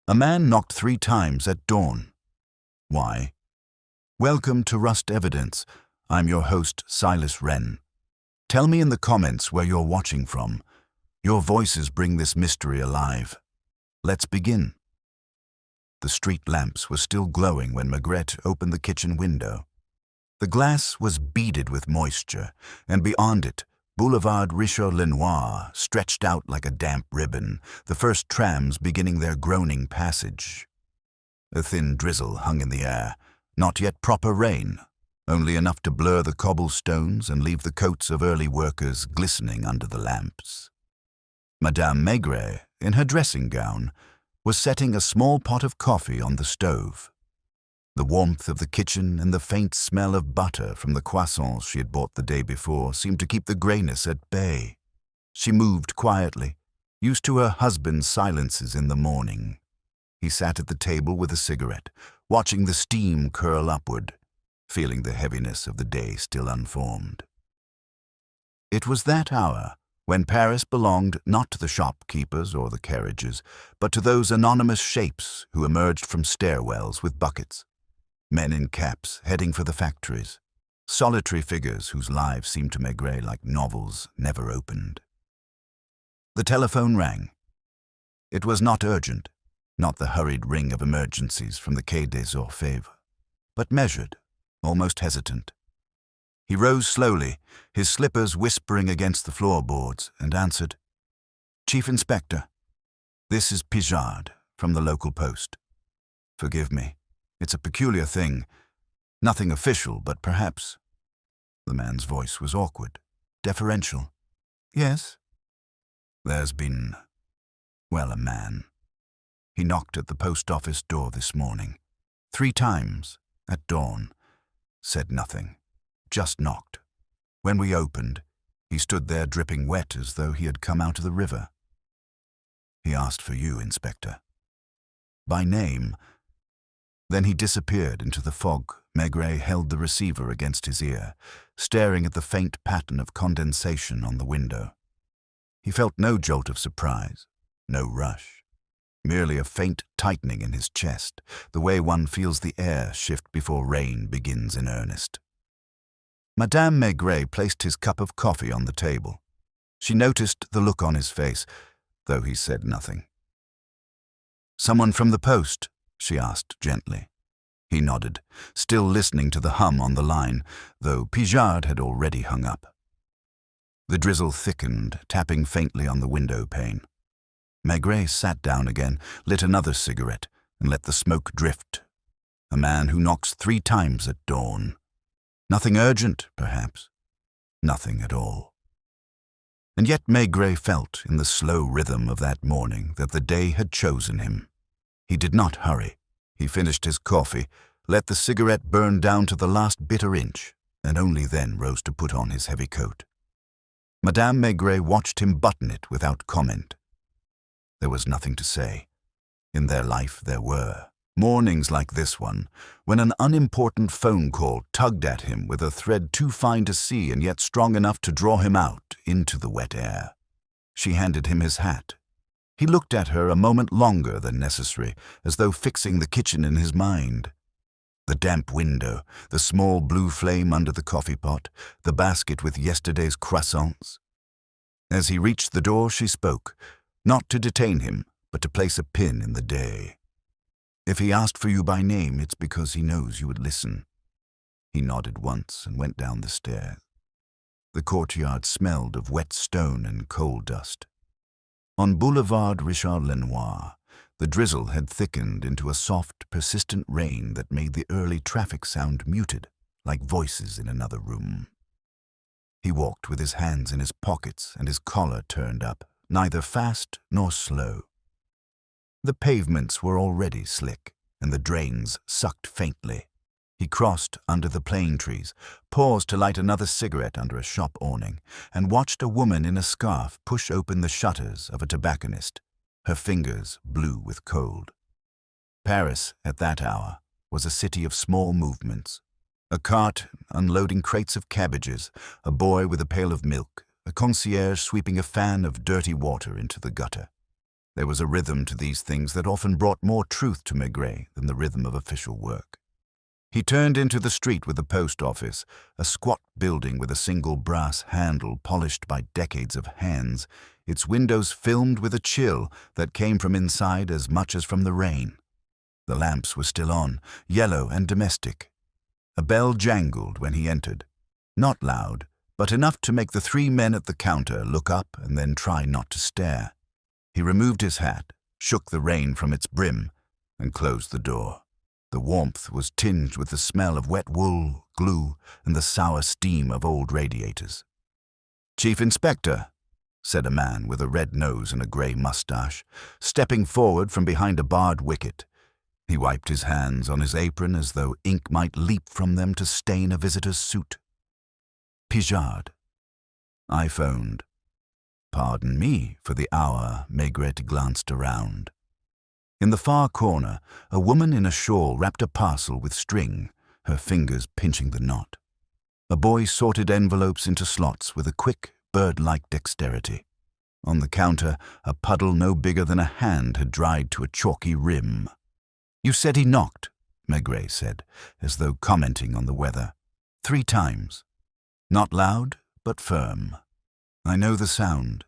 A man knocked 3 times at dawn. Why? Welcome to Rust Evidence. I'm your host, Silas Wren. Tell me in the comments where you're watching from. Your voices bring this mystery alive. Let's begin. The street lamps were still glowing when Maigret opened the kitchen window. The glass was beaded with moisture, and beyond it, Boulevard Richelieu stretched out like a damp ribbon, the first trams beginning their groaning passage. A thin drizzle hung in the air, not yet proper rain, only enough to blur the cobblestones and leave the coats of early workers glistening under the lamps. Madame Maigret, in her dressing gown, was setting a small pot of coffee on the stove. The warmth of the kitchen and the faint smell of butter from the croissants she had bought the day before seemed to keep the grayness at bay. She moved quietly, used to her husband's silences in the morning. He sat at the table with a cigarette, watching the steam curl upward, feeling the heaviness of the day still unformed. It was that hour when Paris belonged not to the shopkeepers or the carriages, but to those anonymous shapes who emerged from stairwells with buckets. Men in caps heading for the factories, solitary figures whose lives seemed to Maigret like novels never opened. The telephone rang. It was not urgent, not the hurried ring of emergencies from the Quai des Orfèvres, but measured, almost hesitant. He rose slowly, his slippers whispering against the floorboards, and answered, "Chief Inspector, this is Pijard from the local post. Forgive me. It's a peculiar thing. Nothing official, but perhaps—" The man's voice was awkward, deferential. "Yes?" "There's been, well, a man. He knocked at the post office door this morning. 3 times, at dawn. Said nothing. Just knocked. When we opened, he stood there dripping wet as though he had come out of the river. He asked for you, Inspector. By name. Then he disappeared into the fog. Maigret held the receiver against his ear, staring at the faint pattern of condensation on the window. He felt no jolt of surprise, no rush, merely a faint tightening in his chest, the way one feels the air shift before rain begins in earnest. Madame Maigret placed his cup of coffee on the table. She noticed the look on his face, though he said nothing. "Someone from the post?" she asked gently. He nodded, still listening to the hum on the line, though Pijard had already hung up. The drizzle thickened, tapping faintly on the window pane. Maigret sat down again, lit another cigarette, and let the smoke drift. A man who knocks 3 times at dawn. Nothing urgent, perhaps. Nothing at all. And yet Maigret felt in the slow rhythm of that morning that the day had chosen him. He did not hurry. He finished his coffee, let the cigarette burn down to the last bitter inch, and only then rose to put on his heavy coat. Madame Maigret watched him button it without comment. There was nothing to say. In their life there were mornings like this one, when an unimportant phone call tugged at him with a thread too fine to see and yet strong enough to draw him out into the wet air. She handed him his hat. He looked at her a moment longer than necessary, as though fixing the kitchen in his mind. The damp window, the small blue flame under the coffee pot, the basket with yesterday's croissants. As he reached the door, she spoke, not to detain him, but to place a pin in the day. "If he asked for you by name, it's because he knows you would listen." He nodded once and went down the stairs. The courtyard smelled of wet stone and coal dust. On Boulevard Richelieu, the drizzle had thickened into a soft, persistent rain that made the early traffic sound muted, like voices in another room. He walked with his hands in his pockets and his collar turned up, neither fast nor slow. The pavements were already slick, and the drains sucked faintly. He crossed under the plane trees, paused to light another cigarette under a shop awning, and watched a woman in a scarf push open the shutters of a tobacconist, her fingers blue with cold. Paris, at that hour, was a city of small movements. A cart unloading crates of cabbages, a boy with a pail of milk, a concierge sweeping a fan of dirty water into the gutter. There was a rhythm to these things that often brought more truth to Maigret than the rhythm of official work. He turned into the street with the post office, a squat building with a single brass handle polished by decades of hands, its windows filmed with a chill that came from inside as much as from the rain. The lamps were still on, yellow and domestic. A bell jangled when he entered. Not loud, but enough to make the 3 men at the counter look up and then try not to stare. He removed his hat, shook the rain from its brim, and closed the door. The warmth was tinged with the smell of wet wool, glue, and the sour steam of old radiators. "Chief Inspector," said a man with a red nose and a grey mustache, stepping forward from behind a barred wicket. He wiped his hands on his apron as though ink might leap from them to stain a visitor's suit. "Pijard." I phoned. "Pardon me for the hour." Maigret glanced around. In the far corner, a woman in a shawl wrapped a parcel with string, her fingers pinching the knot. A boy sorted envelopes into slots with a quick, bird-like dexterity. On the counter, a puddle no bigger than a hand had dried to a chalky rim. "You said he knocked," Maigret said, as though commenting on the weather. "3 times. Not loud, but firm. I know the sound.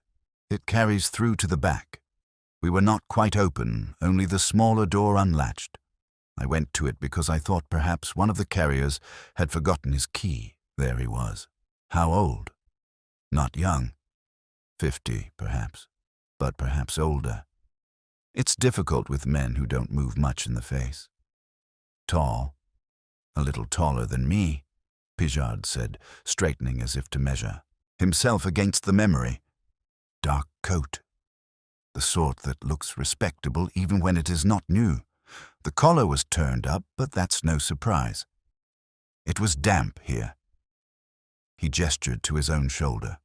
It carries through to the back. We were not quite open, only the smaller door unlatched. I went to it because I thought perhaps one of the carriers had forgotten his key. There he was. How old? Not young. 50, perhaps, but perhaps older. It's difficult with men who don't move much in the face. Tall. A little taller than me," Pijard said, straightening as if to measure himself against the memory. "Dark coat. The sort that looks respectable even when it is not new. The collar was turned up, but that's no surprise. It was damp here." He gestured to his own shoulder.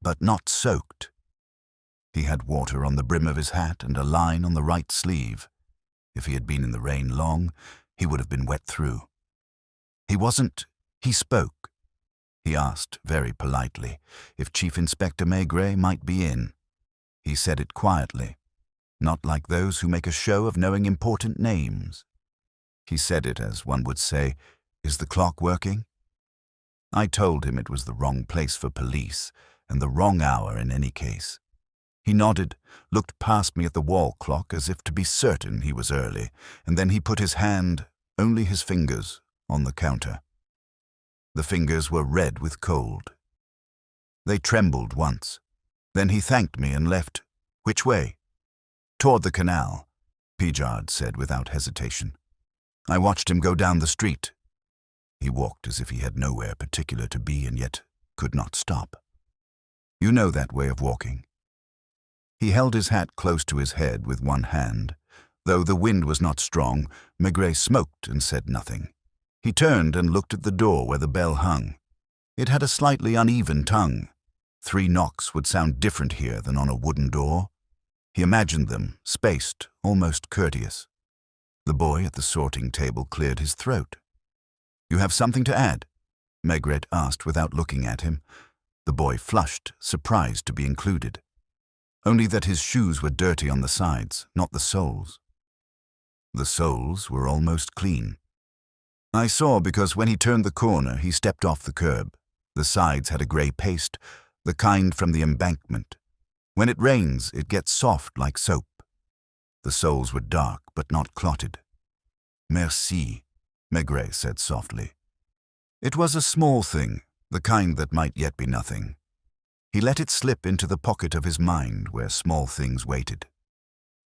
"But not soaked." He had water on the brim of his hat and a line on the right sleeve. If he had been in the rain long, he would have been wet through. He spoke. He asked, very politely, if Chief Inspector Maigret might be in. He said it quietly, not like those who make a show of knowing important names. He said it as one would say, "Is the clock working?" I told him it was the wrong place for police, and the wrong hour in any case. He nodded, looked past me at the wall clock as if to be certain he was early, and then he put his hand, only his fingers, on the counter. The fingers were red with cold. They trembled once. Then he thanked me and left. "Which way?" "Toward the canal," Pijard said without hesitation. I watched him go down the street. He walked as if he had nowhere particular to be and yet could not stop. "You know that way of walking." He held his hat close to his head with one hand. Though the wind was not strong, Maigret smoked and said nothing. He turned and looked at the door where the bell hung. It had a slightly uneven tongue. 3 knocks would sound different here than on a wooden door. He imagined them, spaced, almost courteous. The boy at the sorting table cleared his throat. "You have something to add?" Maigret asked without looking at him. The boy flushed, surprised to be included. Only that his shoes were dirty on the sides, not the soles. The soles were almost clean. I saw because when he turned the corner, he stepped off the curb. The sides had a grey paste, the kind from the embankment. When it rains, it gets soft like soap. The soles were dark, but not clotted. "Merci," Maigret said softly. It was a small thing, the kind that might yet be nothing. He let it slip into the pocket of his mind where small things waited.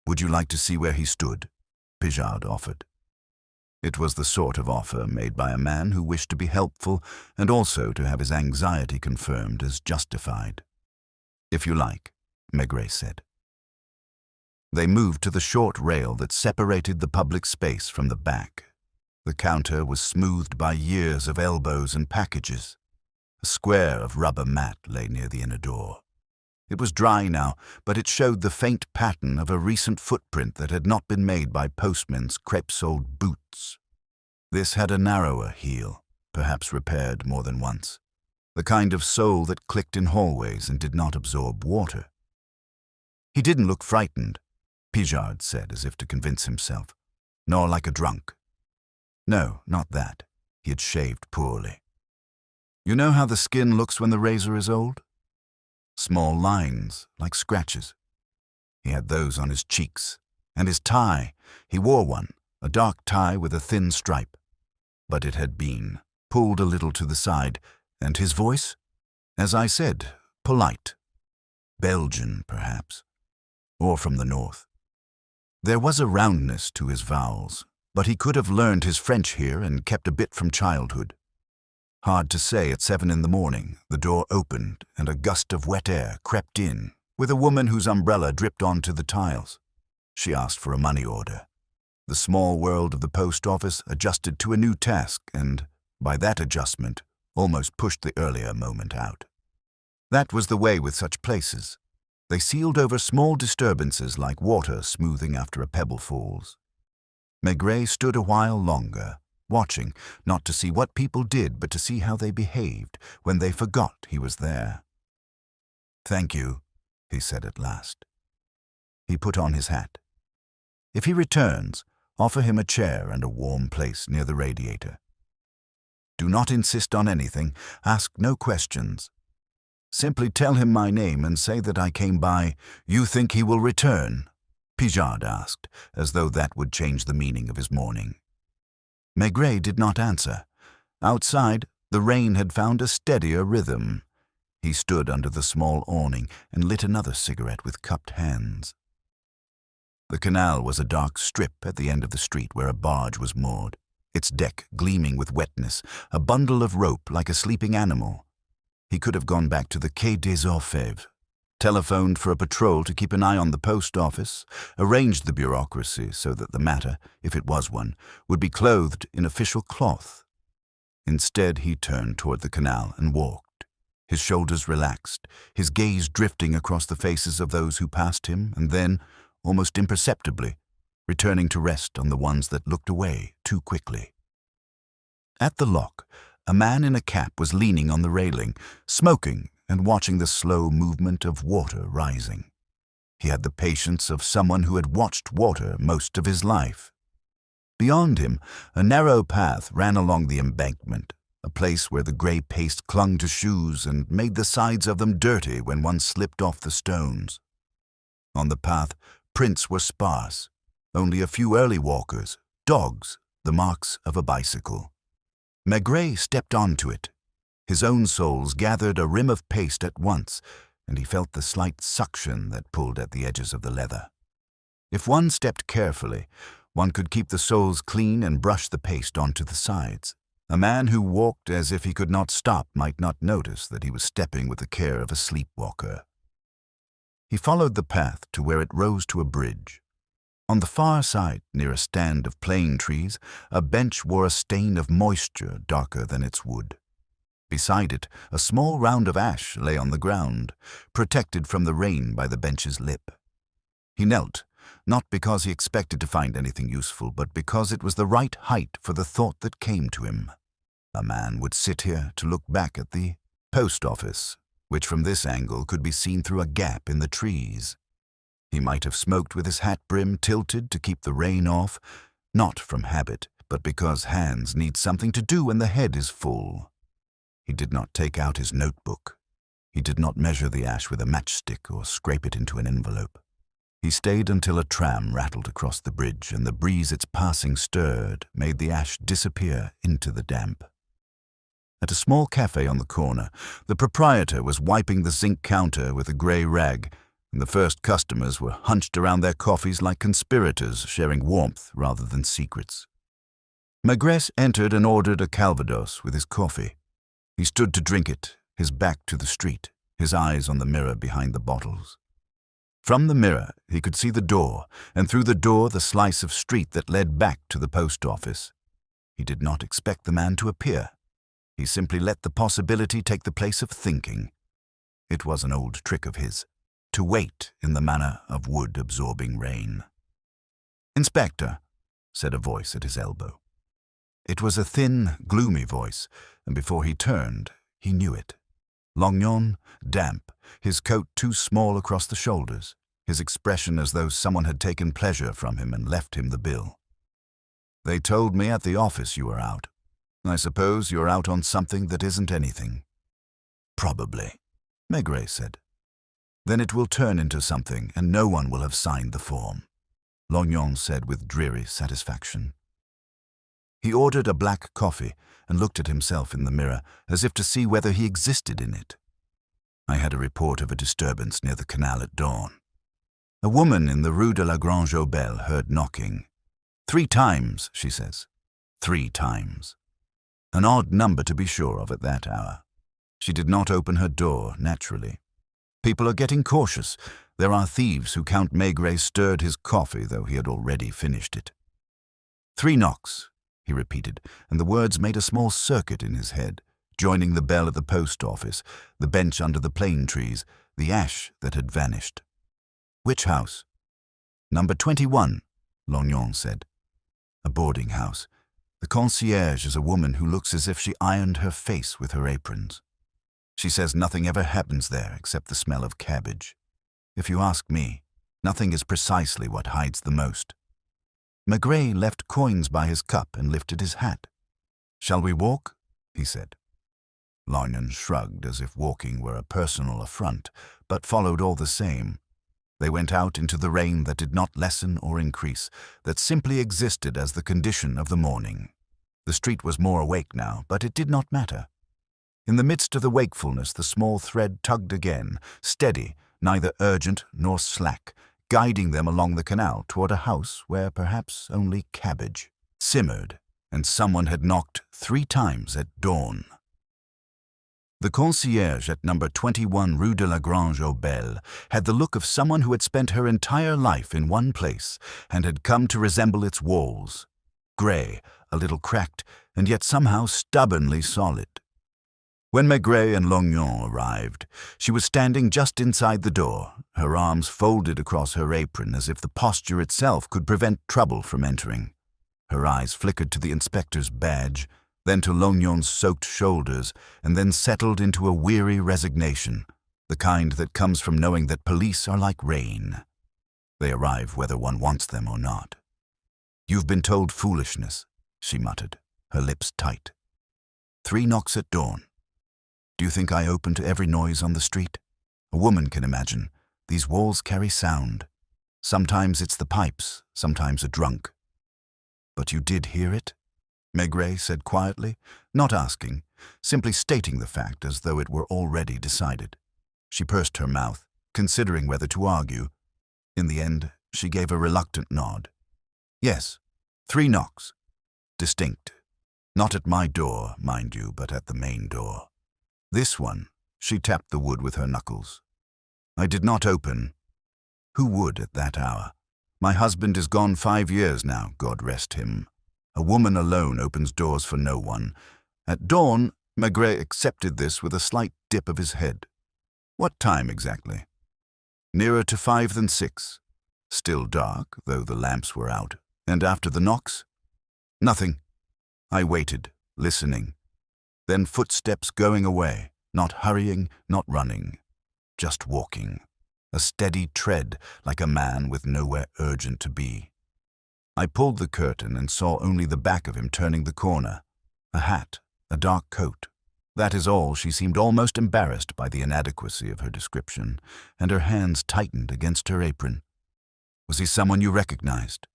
"Would you like to see where he stood?" Pijard offered. It was the sort of offer made by a man who wished to be helpful and also to have his anxiety confirmed as justified. "If you like," Maigret said. They moved to the short rail that separated the public space from the back. The counter was smoothed by years of elbows and packages. A square of rubber mat lay near the inner door. It was dry now, but it showed the faint pattern of a recent footprint that had not been made by postmen's crepe-soled boots. This had a narrower heel, perhaps repaired more than once, the kind of sole that clicked in hallways and did not absorb water. He didn't look frightened. Pijard said, as if to convince himself. Nor like a drunk. No, not that. He had shaved poorly. You know how the skin looks when the razor is old? Small lines, like scratches. He had those on his cheeks. And his tie, he wore one, a dark tie with a thin stripe. But it had been pulled a little to the side, and his voice? As I said, polite. Belgian, perhaps. Or from the north. There was a roundness to his vowels, but he could have learned his French here and kept a bit from childhood. Hard to say at 7 in the morning, the door opened and a gust of wet air crept in, with a woman whose umbrella dripped onto the tiles. She asked for a money order. The small world of the post office adjusted to a new task and, by that adjustment, almost pushed the earlier moment out. That was the way with such places. They sealed over small disturbances like water smoothing after a pebble falls. Maigret stood a while longer, watching, not to see what people did, but to see how they behaved when they forgot he was there. "Thank you," he said at last. He put on his hat. If he returns, offer him a chair and a warm place near the radiator. Do not insist on anything, ask no questions. Simply tell him my name and say that I came by. You think he will return? Pijard asked, as though that would change the meaning of his morning. Maigret did not answer. Outside, the rain had found a steadier rhythm. He stood under the small awning and lit another cigarette with cupped hands. The canal was a dark strip at the end of the street where a barge was moored, its deck gleaming with wetness, a bundle of rope like a sleeping animal. He could have gone back to the Quai des Orfèvres, telephoned for a patrol to keep an eye on the post office, arranged the bureaucracy so that the matter, if it was one, would be clothed in official cloth. Instead, he turned toward the canal and walked, his shoulders relaxed, his gaze drifting across the faces of those who passed him, and then, almost imperceptibly, returning to rest on the ones that looked away too quickly. At the lock, a man in a cap was leaning on the railing, smoking and watching the slow movement of water rising. He had the patience of someone who had watched water most of his life. Beyond him, a narrow path ran along the embankment, a place where the grey paste clung to shoes and made the sides of them dirty when one slipped off the stones. On the path, prints were sparse, only a few early walkers, dogs, the marks of a bicycle. Maigret stepped onto it. His own soles gathered a rim of paste at once, and he felt the slight suction that pulled at the edges of the leather. If one stepped carefully, one could keep the soles clean and brush the paste onto the sides. A man who walked as if he could not stop might not notice that he was stepping with the care of a sleepwalker. He followed the path to where it rose to a bridge. On the far side, near a stand of plane trees, a bench wore a stain of moisture darker than its wood. Beside it, a small round of ash lay on the ground, protected from the rain by the bench's lip. He knelt, not because he expected to find anything useful, but because it was the right height for the thought that came to him. A man would sit here to look back at the post office, which from this angle could be seen through a gap in the trees. He might have smoked with his hat brim tilted to keep the rain off, not from habit, but because hands need something to do when the head is full. He did not take out his notebook. He did not measure the ash with a matchstick or scrape it into an envelope. He stayed until a tram rattled across the bridge and the breeze its passing stirred made the ash disappear into the damp. At a small cafe on the corner, the proprietor was wiping the zinc counter with a grey rag, and the first customers were hunched around their coffees like conspirators sharing warmth rather than secrets. Maigret entered and ordered a calvados with his coffee. He stood to drink it, his back to the street, his eyes on the mirror behind the bottles. From the mirror, he could see the door, and through the door the slice of street that led back to the post office. He did not expect the man to appear. He simply let the possibility take the place of thinking. It was an old trick of his, to wait in the manner of wood-absorbing rain. "Inspector," said a voice at his elbow. It was a thin, gloomy voice, and before he turned, he knew it. Longnon, damp, his coat too small across the shoulders. his expression as though someone had taken pleasure from him and left him the bill. "They told me at the office you were out. I suppose you're out on something that isn't anything." "Probably," Maigret said. "Then it will turn into something, and no one will have signed the form," Lognon said with dreary satisfaction. He ordered a black coffee and looked at himself in the mirror as if to see whether he existed in it. "I had a report of a disturbance near the canal at dawn. A woman in the Rue de la Grange aux Belles heard knocking. 3 times, she says. 3 times. An odd number to be sure of at that hour. She did not open her door, naturally. People are getting cautious. There are thieves who Count Maigret stirred his coffee, though he had already finished it. 3 knocks, he repeated, and the words made a small circuit in his head, joining the bell at the post office, the bench under the plane trees, the ash that had vanished. "Which house?" "Number 21, Lognon said. "A boarding house. The concierge is a woman who looks as if she ironed her face with her aprons. She says nothing ever happens there except the smell of cabbage. If you ask me, nothing is precisely what hides the most." Maigret left coins by his cup and lifted his hat. "Shall we walk?" he said. Lognon shrugged as if walking were a personal affront, but followed all the same. They went out into the rain that did not lessen or increase, that simply existed as the condition of the morning. The street was more awake now, but it did not matter. In the midst of the wakefulness, the small thread tugged again, steady, neither urgent nor slack, guiding them along the canal toward a house where perhaps only cabbage simmered, and someone had knocked 3 times at dawn. The concierge at number 21 Rue de la Grange aux Belles had the look of someone who had spent her entire life in one place and had come to resemble its walls. Grey, a little cracked, and yet somehow stubbornly solid. When Maigret and Lognon arrived, she was standing just inside the door, her arms folded across her apron as if the posture itself could prevent trouble from entering. Her eyes flickered to the inspector's badge, then to Lognon's soaked shoulders, and then settled into a weary resignation, the kind that comes from knowing that police are like rain. They arrive whether one wants them or not. "You've been told foolishness," she muttered, her lips tight. 3 knocks at dawn. Do you think I open to every noise on the street? A woman can imagine. These walls carry sound. Sometimes it's the pipes, sometimes a drunk. But you did hear it? Maigret said quietly, not asking, simply stating the fact as though it were already decided. She pursed her mouth, considering whether to argue. In the end, she gave a reluctant nod. "Yes, 3 knocks. Distinct. Not at my door, mind you, but at the main door. This one," she tapped the wood with her knuckles. "I did not open. Who would at that hour? My husband is gone 5 years now, God rest him. A woman alone opens doors for no one. At dawn, Maigret accepted this with a slight dip of his head. What time exactly? Nearer to 5 than 6. Still dark, though the lamps were out. And after the knocks? Nothing. I waited, listening. Then footsteps going away, not hurrying, not running. Just walking. A steady tread, like a man with nowhere urgent to be. I pulled the curtain and saw only the back of him turning the corner. A hat, a dark coat. That is all. She seemed almost embarrassed by the inadequacy of her description, and her hands tightened against her apron. Was he someone you recognized?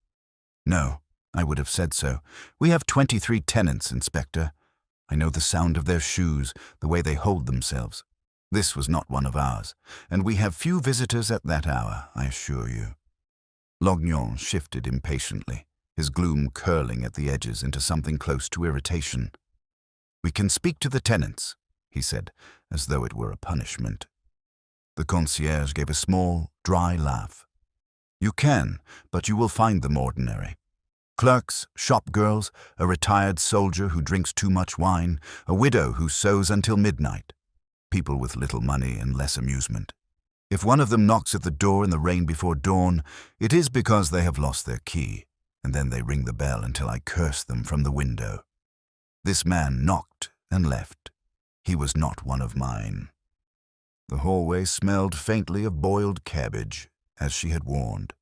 No, I would have said so. We have 23 tenants, Inspector. I know the sound of their shoes, the way they hold themselves. This was not one of ours, and we have few visitors at that hour, I assure you. Lognon shifted impatiently, his gloom curling at the edges into something close to irritation. "We can speak to the tenants," he said, as though it were a punishment. The concierge gave a small, dry laugh. "You can, but you will find them ordinary. Clerks, shop girls, a retired soldier who drinks too much wine, a widow who sews until midnight. People with little money and less amusement. If one of them knocks at the door in the rain before dawn, it is because they have lost their key, and then they ring the bell until I curse them from the window. This man knocked and left. He was not one of mine." The hallway smelled faintly of boiled cabbage, as she had warned.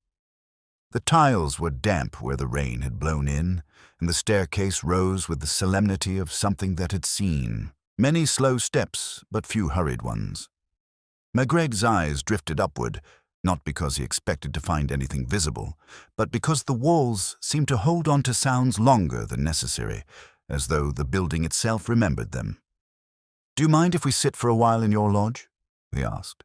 The tiles were damp where the rain had blown in, and the staircase rose with the solemnity of something that had seen many slow steps, but few hurried ones. Maigret's eyes drifted upward, not because he expected to find anything visible, but because the walls seemed to hold on to sounds longer than necessary, as though the building itself remembered them. "Do you mind if we sit for a while in your lodge?" he asked.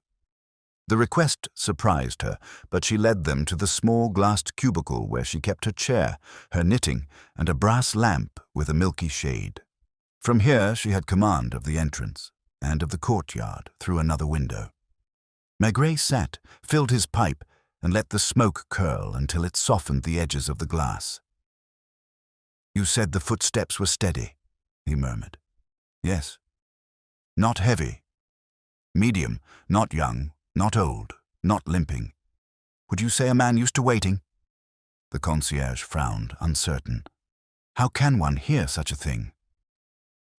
The request surprised her, but she led them to the small glassed cubicle where she kept her chair, her knitting, and a brass lamp with a milky shade. From here she had command of the entrance and of the courtyard through another window. Maigret sat, filled his pipe, and let the smoke curl until it softened the edges of the glass. "You said the footsteps were steady," he murmured. "Yes. Not heavy. Medium, not young. Not old, not limping. Would you say a man used to waiting?" The concierge frowned, uncertain. How can one hear such a thing?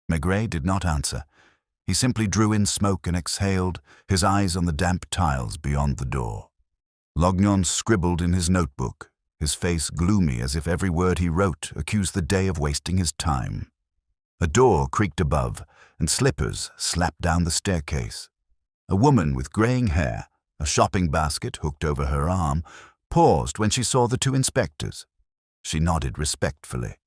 Maigret did not answer. He simply drew in smoke and exhaled, his eyes on the damp tiles beyond the door. Lognon scribbled in his notebook, his face gloomy as if every word he wrote accused the day of wasting his time. A door creaked above, and slippers slapped down the staircase. A woman with greying hair, a shopping basket hooked over her arm, paused when she saw the two inspectors. She nodded respectfully.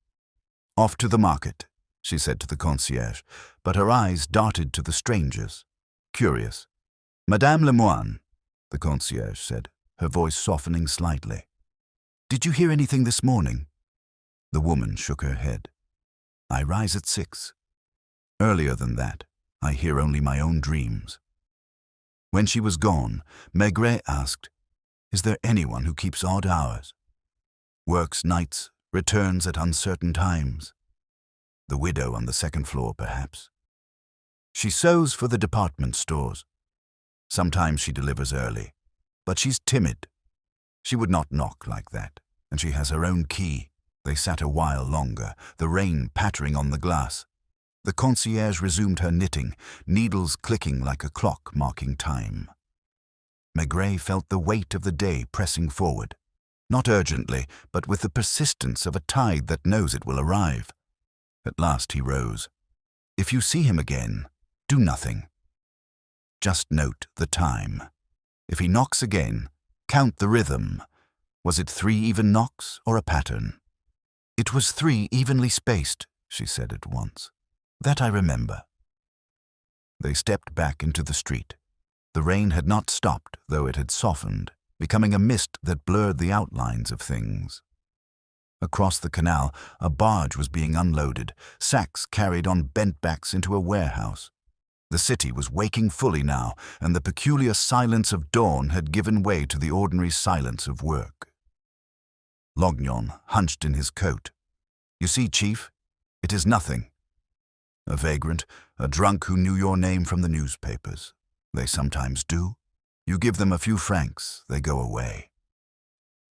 "Off to the market," she said to the concierge, but her eyes darted to the strangers, curious. "Madame Lemoine," the concierge said, her voice softening slightly. "Did you hear anything this morning?" The woman shook her head. "I rise at 6. Earlier than that, I hear only my own dreams." When she was gone, Maigret asked, "Is there anyone who keeps odd hours? Works nights, returns at uncertain times? The widow on the second floor, perhaps. She sews for the department stores. Sometimes she delivers early, but she's timid. She would not knock like that, and she has her own key." They sat a while longer, the rain pattering on the glass. The concierge resumed her knitting, needles clicking like a clock marking time. Maigret felt the weight of the day pressing forward, not urgently, but with the persistence of a tide that knows it will arrive. At last he rose. "If you see him again, do nothing. Just note the time. If he knocks again, count the rhythm. Was it 3 even knocks or a pattern?" "It was 3 evenly spaced," she said at once. "That I remember." They stepped back into the street. The rain had not stopped, though it had softened, becoming a mist that blurred the outlines of things. Across the canal, a barge was being unloaded, sacks carried on bent backs into a warehouse. The city was waking fully now, and the peculiar silence of dawn had given way to the ordinary silence of work. Lognon hunched in his coat. "You see, Chief, it is nothing. A vagrant, a drunk who knew your name from the newspapers. They sometimes do. You give them a few francs, they go away."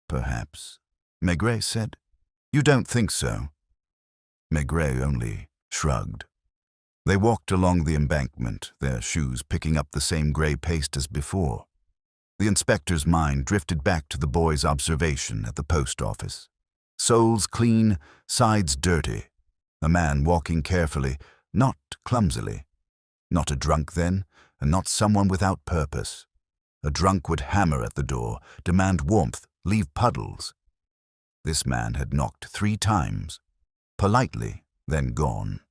"Perhaps," Maigret said. "You don't think so?" Maigret only shrugged. They walked along the embankment, their shoes picking up the same grey paste as before. The inspector's mind drifted back to the boy's observation at the post office. Soles clean, sides dirty. A man walking carefully, not clumsily. Not a drunk then, and not someone without purpose. A drunk would hammer at the door, demand warmth, leave puddles. This man had knocked 3 times, politely, then gone.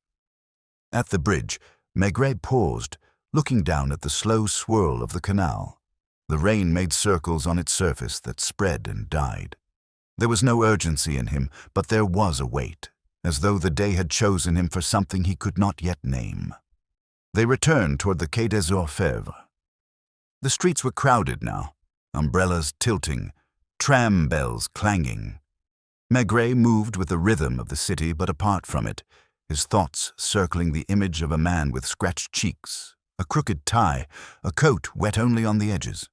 At the bridge, Maigret paused, looking down at the slow swirl of the canal. The rain made circles on its surface that spread and died. There was no urgency in him, but there was a weight, as though the day had chosen him for something he could not yet name. They returned toward the Quai des Orfèvres. The streets were crowded now, umbrellas tilting, tram bells clanging. Maigret moved with the rhythm of the city, but apart from it, his thoughts circling the image of a man with scratched cheeks, a crooked tie, a coat wet only on the edges.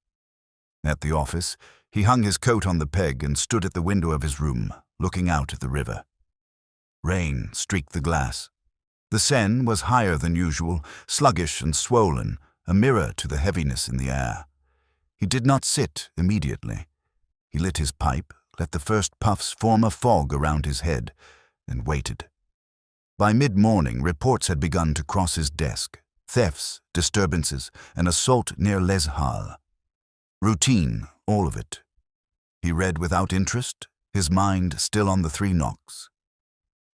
At the office, he hung his coat on the peg and stood at the window of his room, looking out at the river. Rain streaked the glass. The Seine was higher than usual, sluggish and swollen, a mirror to the heaviness in the air. He did not sit immediately. He lit his pipe, let the first puffs form a fog around his head, and waited. By mid-morning, reports had begun to cross his desk. Thefts, disturbances, an assault near Les Halles. Routine, all of it. He read without interest, his mind still on the 3 knocks.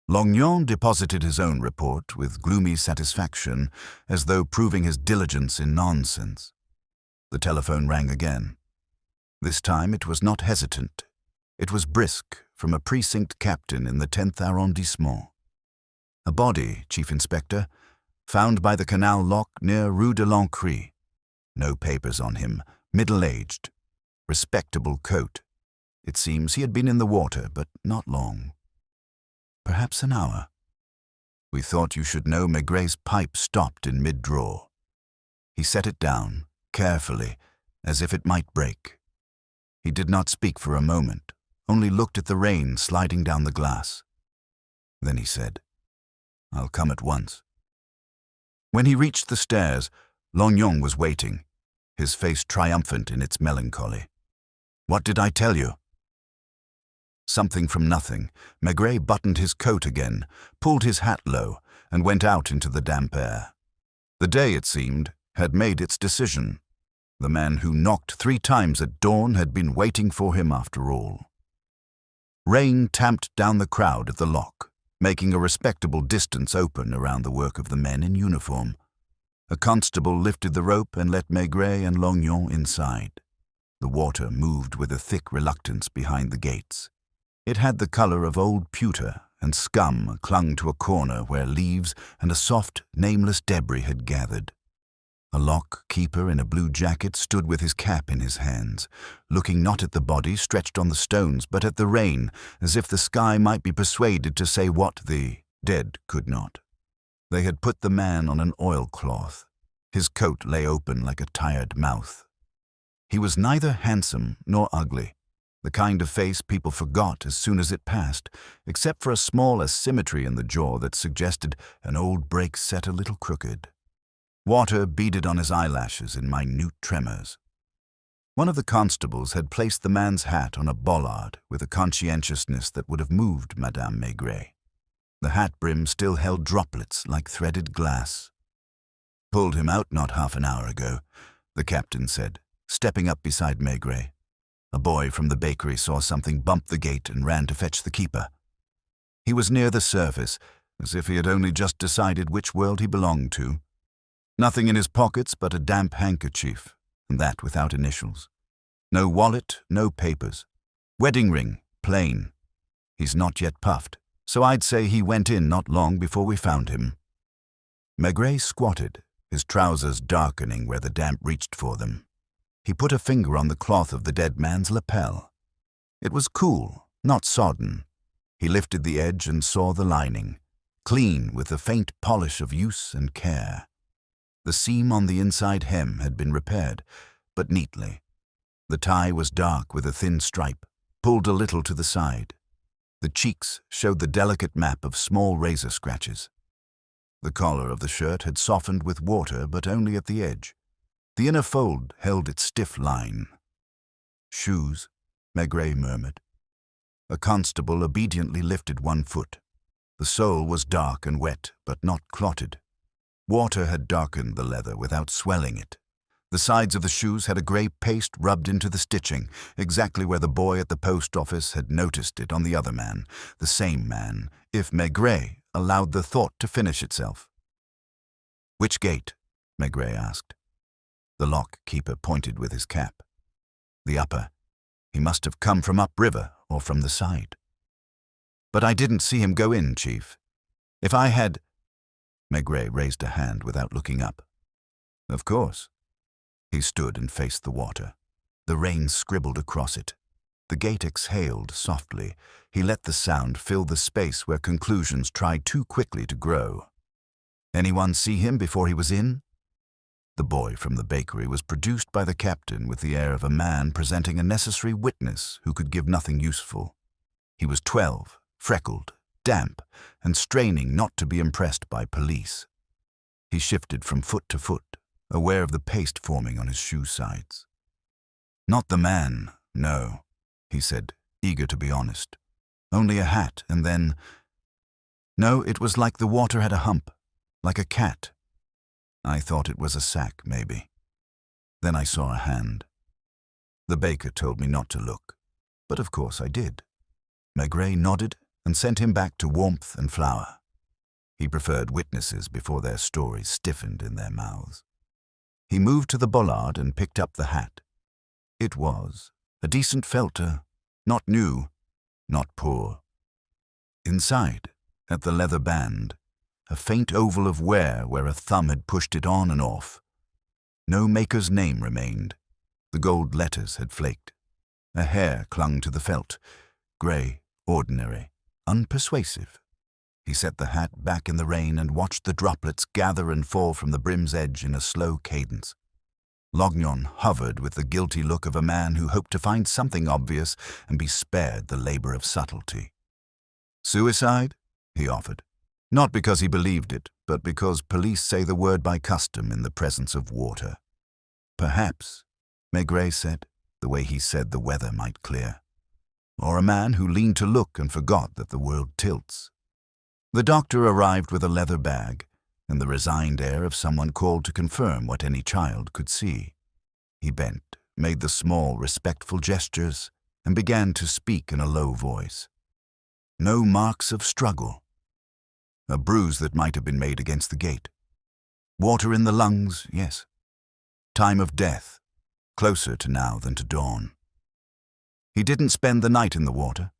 Longnon deposited his own report with gloomy satisfaction, as though proving his diligence in nonsense. The telephone rang again. This time it was not hesitant. It was brisk, from a precinct captain in the 10th arrondissement. A body, Chief Inspector, found by the canal lock near Rue de l'Ancre. No papers on him, middle-aged, respectable coat. It seems he had been in the water, but not long. Perhaps an hour. We thought you should know Maigret's pipe stopped in mid-draw. He set it down, carefully, as if it might break. He did not speak for a moment, only looked at the rain sliding down the glass. Then he said, "I'll come at once." When he reached the stairs, Longnon was waiting, his face triumphant in its melancholy. "What did I tell you?" Something from nothing, Maigret buttoned his coat again, pulled his hat low, and went out into the damp air. The day, it seemed, had made its decision. The man who knocked 3 times at dawn had been waiting for him after all. Rain tamped down the crowd at the lock, making a respectable distance open around the work of the men in uniform. A constable lifted the rope and let Maigret and Longnon inside. The water moved with a thick reluctance behind the gates. It had the color of old pewter, and scum clung to a corner where leaves and a soft, nameless debris had gathered. A lock-keeper in a blue jacket stood with his cap in his hands, looking not at the body stretched on the stones, but at the rain, as if the sky might be persuaded to say what the dead could not. They had put the man on an oilcloth. His coat lay open like a tired mouth. He was neither handsome nor ugly, the kind of face people forgot as soon as it passed, except for a small asymmetry in the jaw that suggested an old break set a little crooked. Water beaded on his eyelashes in minute tremors. One of the constables had placed the man's hat on a bollard with a conscientiousness that would have moved Madame Maigret. The hat brim still held droplets like threaded glass. "Pulled him out not half an hour ago," the captain said, stepping up beside Maigret. "A boy from the bakery saw something bump the gate and ran to fetch the keeper." He was near the surface, as if he had only just decided which world he belonged to. Nothing in his pockets but a damp handkerchief, and that without initials. No wallet, no papers. Wedding ring, plain. He's not yet puffed, so I'd say he went in not long before we found him. Maigret squatted, his trousers darkening where the damp reached for them. He put a finger on the cloth of the dead man's lapel. It was cool, not sodden. He lifted the edge and saw the lining, clean with the faint polish of use and care. The seam on the inside hem had been repaired, but neatly. The tie was dark with a thin stripe, pulled a little to the side. The cheeks showed the delicate map of small razor scratches. The collar of the shirt had softened with water, but only at the edge. The inner fold held its stiff line. "Shoes," Maigret murmured. A constable obediently lifted one foot. The sole was dark and wet, but not clotted. Water had darkened the leather without swelling it. The sides of the shoes had a grey paste rubbed into the stitching, exactly where the boy at the post office had noticed it on the other man, the same man, if Maigret allowed the thought to finish itself. "Which gate?" Maigret asked. The lock-keeper pointed with his cap. "The upper. He must have come from upriver or from the side." "But I didn't see him go in, Chief. If I had—" Maigret raised a hand without looking up. "Of course." He stood and faced the water. The rain scribbled across it. The gate exhaled softly. He let the sound fill the space where conclusions tried too quickly to grow. "Anyone see him before he was in?" The boy from the bakery was produced by the captain with the air of a man presenting a necessary witness who could give nothing useful. He was 12, freckled, damp, and straining not to be impressed by police. He shifted from foot to foot, aware of the paste forming on his shoe sides. Not the man, no, he said, eager to be honest. Only a hat, and then... No, it was like the water had a hump, like a cat. I thought it was a sack, maybe. Then I saw a hand. The baker told me not to look, but of course I did. Maigret nodded and sent him back to warmth and flour. He preferred witnesses before their stories stiffened in their mouths. He moved to the bollard and picked up the hat. It was a decent felter, not new, not poor. Inside, at the leather band, a faint oval of wear where a thumb had pushed it on and off. No maker's name remained. The gold letters had flaked. A hair clung to the felt, grey, ordinary, unpersuasive. He set the hat back in the rain and watched the droplets gather and fall from the brim's edge in a slow cadence. Lognon hovered with the guilty look of a man who hoped to find something obvious and be spared the labor of subtlety. "Suicide?" he offered. Not because he believed it, but because police say the word by custom in the presence of water. "Perhaps," Maigret said, the way he said the weather might clear. Or a man who leaned to look and forgot that the world tilts. The doctor arrived with a leather bag and the resigned air of someone called to confirm what any child could see. He bent, made the small, respectful gestures, and began to speak in a low voice. No marks of struggle. A bruise that might have been made against the gate. Water in the lungs, yes. Time of death, closer to now than to dawn. He didn't spend the night in the water.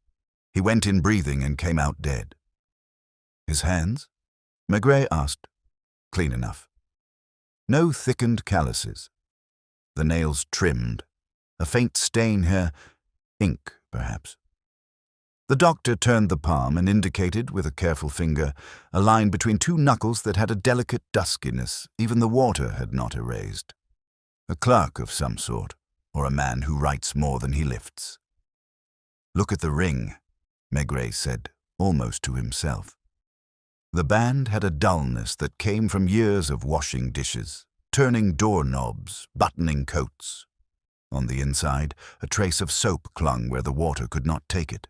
He went in breathing and came out dead. His hands? Maigret asked. Clean enough. No thickened calluses. The nails trimmed. A faint stain here. Ink, perhaps. The doctor turned the palm and indicated, with a careful finger, a line between two knuckles that had a delicate duskiness even the water had not erased. A clerk of some sort, or a man who writes more than he lifts. Look at the ring, Maigret said, almost to himself. The band had a dullness that came from years of washing dishes, turning doorknobs, buttoning coats. On the inside, a trace of soap clung where the water could not take it.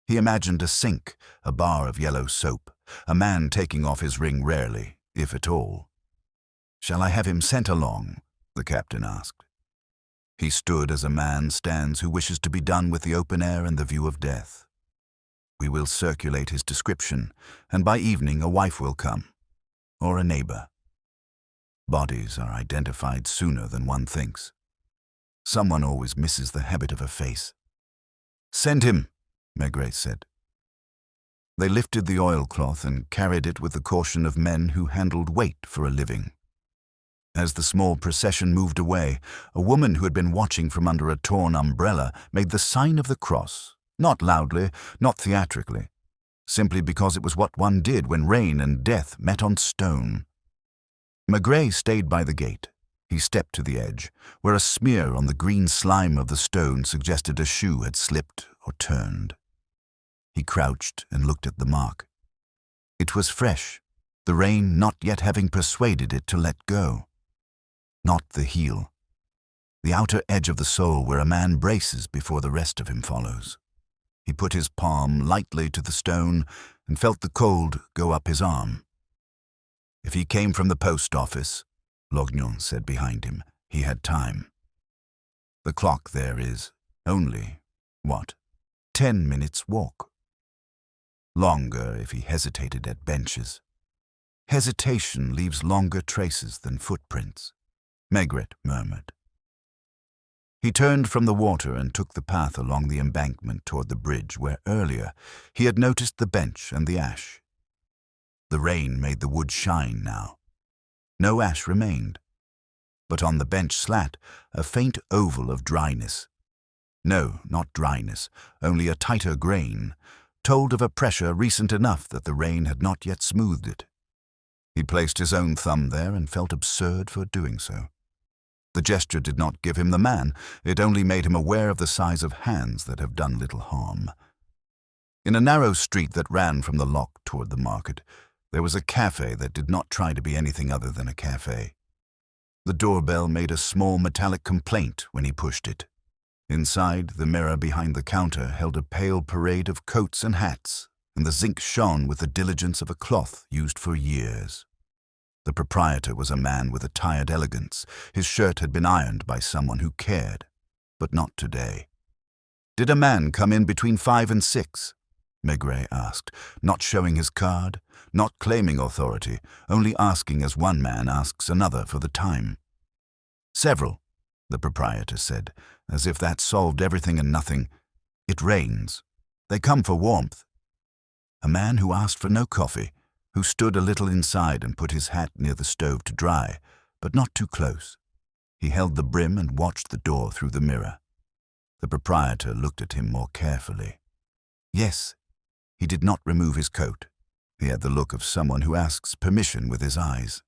He imagined a sink, a bar of yellow soap, a man taking off his ring rarely, if at all. "Shall I have him sent along?" the captain asked. He stood as a man stands who wishes to be done with the open air and the view of death. "We will circulate his description, and by evening a wife will come, or a neighbor. Bodies are identified sooner than one thinks. Someone always misses the habit of a face." "Send him," Maigret said. They lifted the oilcloth and carried it with the caution of men who handled weight for a living. As the small procession moved away, a woman who had been watching from under a torn umbrella made the sign of the cross, not loudly, not theatrically, simply because it was what one did when rain and death met on stone. Maigret stayed by the gate. He stepped to the edge, where a smear on the green slime of the stone suggested a shoe had slipped or turned. He crouched and looked at the mark. It was fresh, the rain not yet having persuaded it to let go. Not the heel. The outer edge of the sole where a man braces before the rest of him follows. He put his palm lightly to the stone and felt the cold go up his arm. If he came from the post office, Lognon said behind him, he had time. The clock there is only, 10 minutes' walk. Longer if he hesitated at benches. Hesitation leaves longer traces than footprints, Maigret murmured. He turned from the water and took the path along the embankment toward the bridge where earlier he had noticed the bench and the ash. The rain made the wood shine now. No ash remained, but on the bench slat a faint oval of dryness. No, not dryness, only a tighter grain, told of a pressure recent enough that the rain had not yet smoothed it. He placed his own thumb there and felt absurd for doing so. The gesture did not give him the man, it only made him aware of the size of hands that have done little harm. In a narrow street that ran from the lock toward the market, there was a cafe that did not try to be anything other than a cafe. The doorbell made a small metallic complaint when he pushed it. Inside, the mirror behind the counter held a pale parade of coats and hats, and the zinc shone with the diligence of a cloth used for years. The proprietor was a man with a tired elegance. His shirt had been ironed by someone who cared, but not today. "Did a man come in between 5 and 6? Maigret asked, not showing his card, not claiming authority, only asking as one man asks another for the time. "Several," the proprietor said, as if that solved everything and nothing. "It rains. They come for warmth." A man who asked for no coffee, who stood a little inside and put his hat near the stove to dry, but not too close. He held the brim and watched the door through the mirror. The proprietor looked at him more carefully. Yes, he did not remove his coat. He had the look of someone who asks permission with his eyes.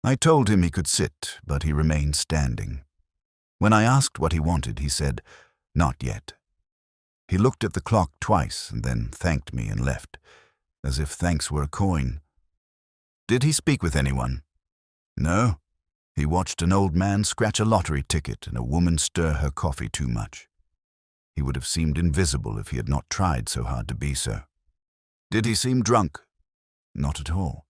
I told him he could sit, but he remained standing. When I asked what he wanted, he said, "Not yet." He looked at the clock twice and then thanked me and left, as if thanks were a coin. Did he speak with anyone? No. He watched an old man scratch a lottery ticket and a woman stir her coffee too much. He would have seemed invisible if he had not tried so hard to be so. Did he seem drunk? Not at all.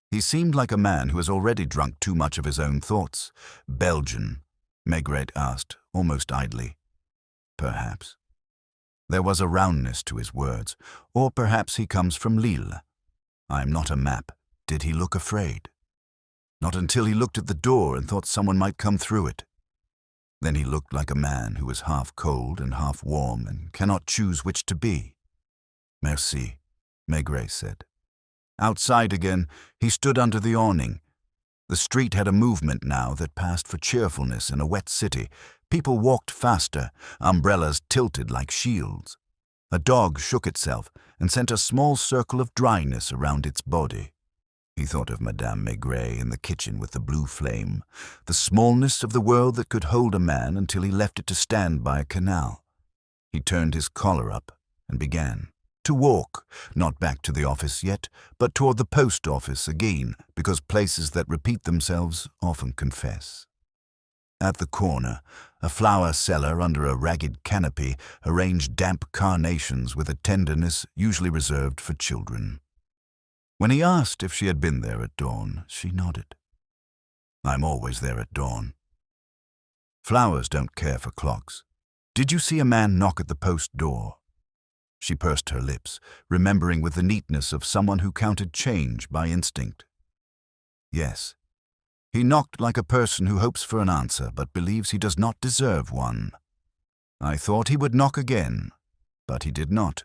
He seemed like a man who has already drunk too much of his own thoughts. Belgian, Maigret asked, almost idly. Perhaps. There was a roundness to his words, or perhaps he comes from Lille. I am not a map. Did he look afraid? Not until he looked at the door and thought someone might come through it. Then he looked like a man who is half cold and half warm and cannot choose which to be. Merci, Maigret said. Outside again, he stood under the awning. The street had a movement now that passed for cheerfulness in a wet city. People walked faster, umbrellas tilted like shields. A dog shook itself and sent a small circle of dryness around its body. He thought of Madame Maigret in the kitchen with the blue flame, the smallness of the world that could hold a man until he left it to stand by a canal. He turned his collar up and began to walk, not back to the office yet, but toward the post office again, because places that repeat themselves often confess. At the corner, a flower seller under a ragged canopy arranged damp carnations with a tenderness usually reserved for children. When he asked if she had been there at dawn, she nodded. I'm always there at dawn. Flowers don't care for clocks. Did you see a man knock at the post door? She pursed her lips, remembering with the neatness of someone who counted change by instinct. Yes. He knocked like a person who hopes for an answer but believes he does not deserve one. I thought he would knock again, but he did not.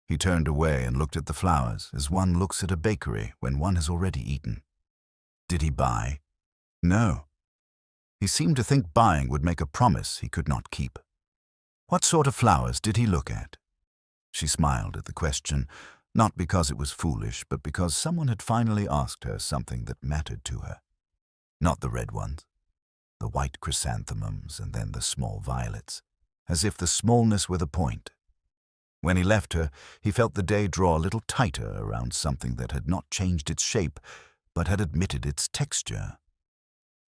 He turned away and looked at the flowers as one looks at a bakery when one has already eaten. Did he buy? No. He seemed to think buying would make a promise he could not keep. What sort of flowers did he look at? She smiled at the question, not because it was foolish, but because someone had finally asked her something that mattered to her. Not the red ones, the white chrysanthemums and then the small violets, as if the smallness were the point. When he left her, he felt the day draw a little tighter around something that had not changed its shape, but had admitted its texture.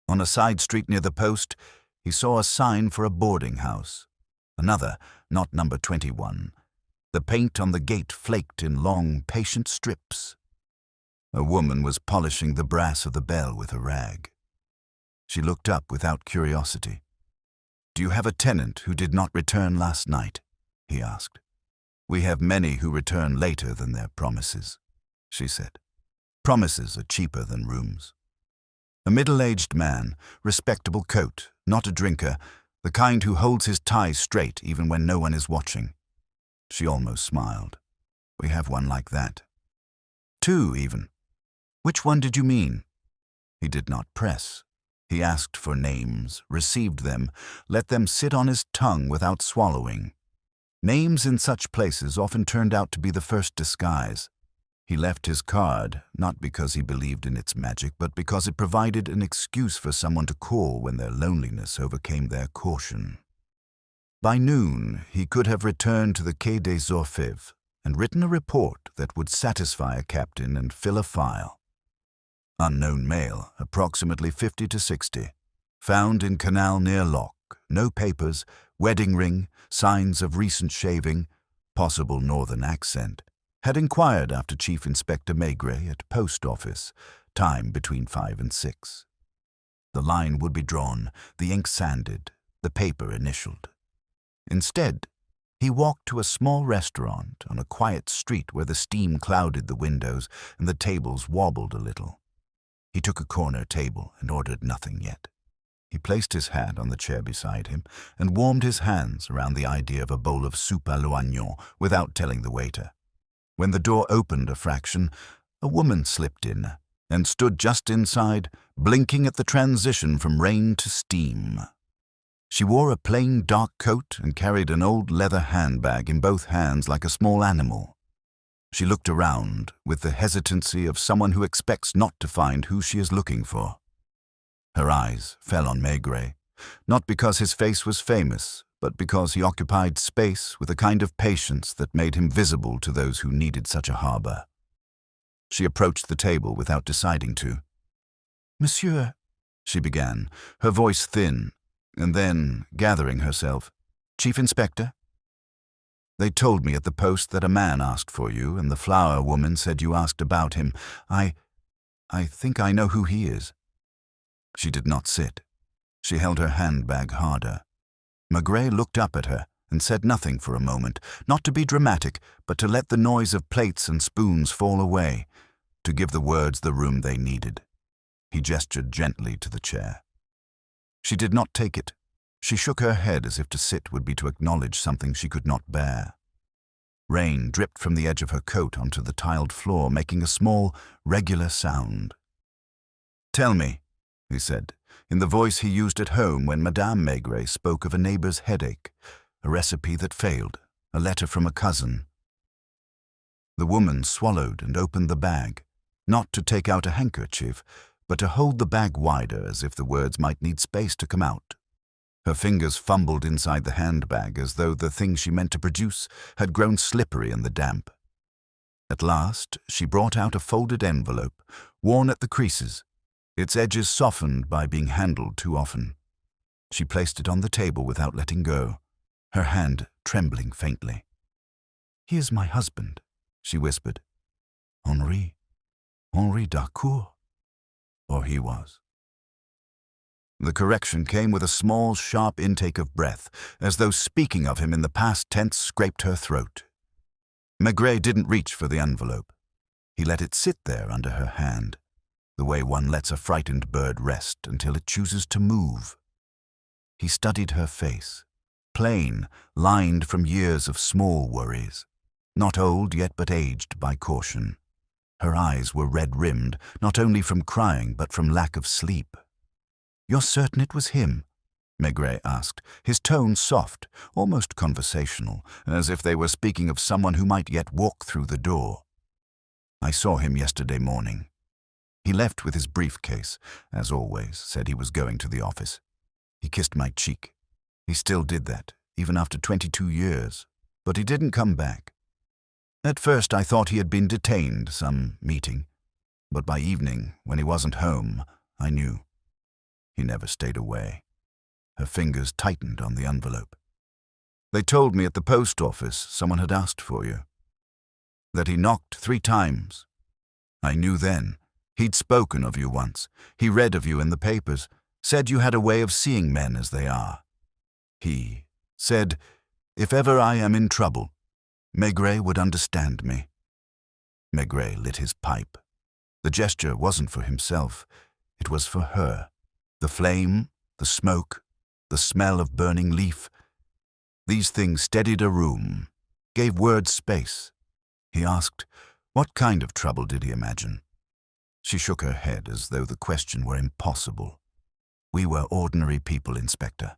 On a side street near the post, he saw a sign for a boarding house. Another, not number 21. The paint on the gate flaked in long, patient strips. A woman was polishing the brass of the bell with a rag. She looked up without curiosity. Do you have a tenant who did not return last night? He asked. We have many who return later than their promises, she said. Promises are cheaper than rooms. A middle-aged man, respectable coat, not a drinker, the kind who holds his tie straight even when no one is watching. She almost smiled. We have one like that. 2, even. Which one did you mean? He did not press. He asked for names, received them, let them sit on his tongue without swallowing. Names in such places often turned out to be the first disguise. He left his card, not because he believed in its magic, but because it provided an excuse for someone to call when their loneliness overcame their caution. By noon, he could have returned to the Quai des Orfèvres and written a report that would satisfy a captain and fill a file. Unknown male, approximately 50 to 60. Found in canal near Lock, No papers, wedding ring, signs of recent shaving, possible northern accent. Had inquired after Chief Inspector Maigret at post office, time between 5 and 6. The line would be drawn, the ink sanded, the paper initialed. Instead, he walked to a small restaurant on a quiet street where the steam clouded the windows and the tables wobbled a little. He took a corner table and ordered nothing yet. He placed his hat on the chair beside him and warmed his hands around the idea of a bowl of soupe à l'oignon without telling the waiter. When the door opened a fraction, a woman slipped in and stood just inside, blinking at the transition from rain to steam. She wore a plain dark coat and carried an old leather handbag in both hands like a small animal. She looked around with the hesitancy of someone who expects not to find who she is looking for. Her eyes fell on Maigret, not because his face was famous, but because he occupied space with a kind of patience that made him visible to those who needed such a harbor. She approached the table without deciding to. "Monsieur," she began, her voice thin, and then, gathering herself, "Chief Inspector? They told me at the post that a man asked for you, and the flower woman said you asked about him. I think I know who he is." She did not sit. She held her handbag harder. Maigret looked up at her and said nothing for a moment, not to be dramatic, but to let the noise of plates and spoons fall away, to give the words the room they needed. He gestured gently to the chair. She did not take it. She shook her head as if to sit would be to acknowledge something she could not bear. Rain dripped from the edge of her coat onto the tiled floor, making a small, regular sound. "Tell me," he said, in the voice he used at home when Madame Maigret spoke of a neighbor's headache, a recipe that failed, a letter from a cousin. The woman swallowed and opened the bag, not to take out a handkerchief, but to hold the bag wider as if the words might need space to come out. Her fingers fumbled inside the handbag as though the thing she meant to produce had grown slippery in the damp. At last, she brought out a folded envelope, worn at the creases, its edges softened by being handled too often. She placed it on the table without letting go, her hand trembling faintly. "He is my husband," she whispered. "Henri d'Harcourt." Or he was. The correction came with a small, sharp intake of breath, as though speaking of him in the past tense scraped her throat. Maigret didn't reach for the envelope. He let it sit there under her hand, the way one lets a frightened bird rest until it chooses to move. He studied her face, plain, lined from years of small worries, not old yet but aged by caution. Her eyes were red-rimmed, not only from crying but from lack of sleep. "You're certain it was him?" Maigret asked, his tone soft, almost conversational, as if they were speaking of someone who might yet walk through the door. "I saw him yesterday morning. He left with his briefcase, as always, said he was going to the office. He kissed my cheek. He still did that, even after 22 years, but he didn't come back. At first I thought he had been detained, some meeting, but by evening, when he wasn't home, I knew. He never stayed away." Her fingers tightened on the envelope. "They told me at the post office someone had asked for you. That he knocked 3 times. I knew then. He'd spoken of you once. He read of you in the papers, said you had a way of seeing men as they are. He said, if ever I am in trouble, Maigret would understand me." Maigret lit his pipe. The gesture wasn't for himself. It was for her. The flame, the smoke, the smell of burning leaf. These things steadied a room, gave words space. He asked, what kind of trouble did he imagine? She shook her head as though the question were impossible. "We were ordinary people, Inspector."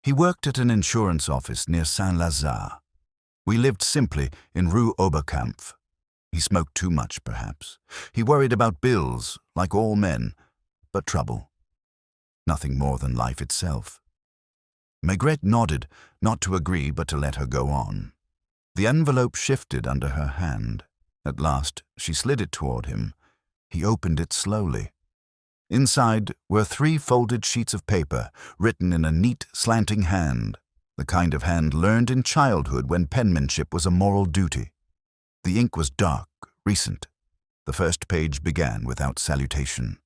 He worked at an insurance office near Saint-Lazare. We lived simply in Rue Oberkampf. He smoked too much, perhaps. He worried about bills, like all men, but trouble. Nothing more than life itself. Maigret nodded, not to agree but to let her go on. The envelope shifted under her hand. At last she slid it toward him. He opened it slowly. Inside were 3 folded sheets of paper, written in a neat, slanting hand, the kind of hand learned in childhood when penmanship was a moral duty. The ink was dark, recent. The first page began without salutation.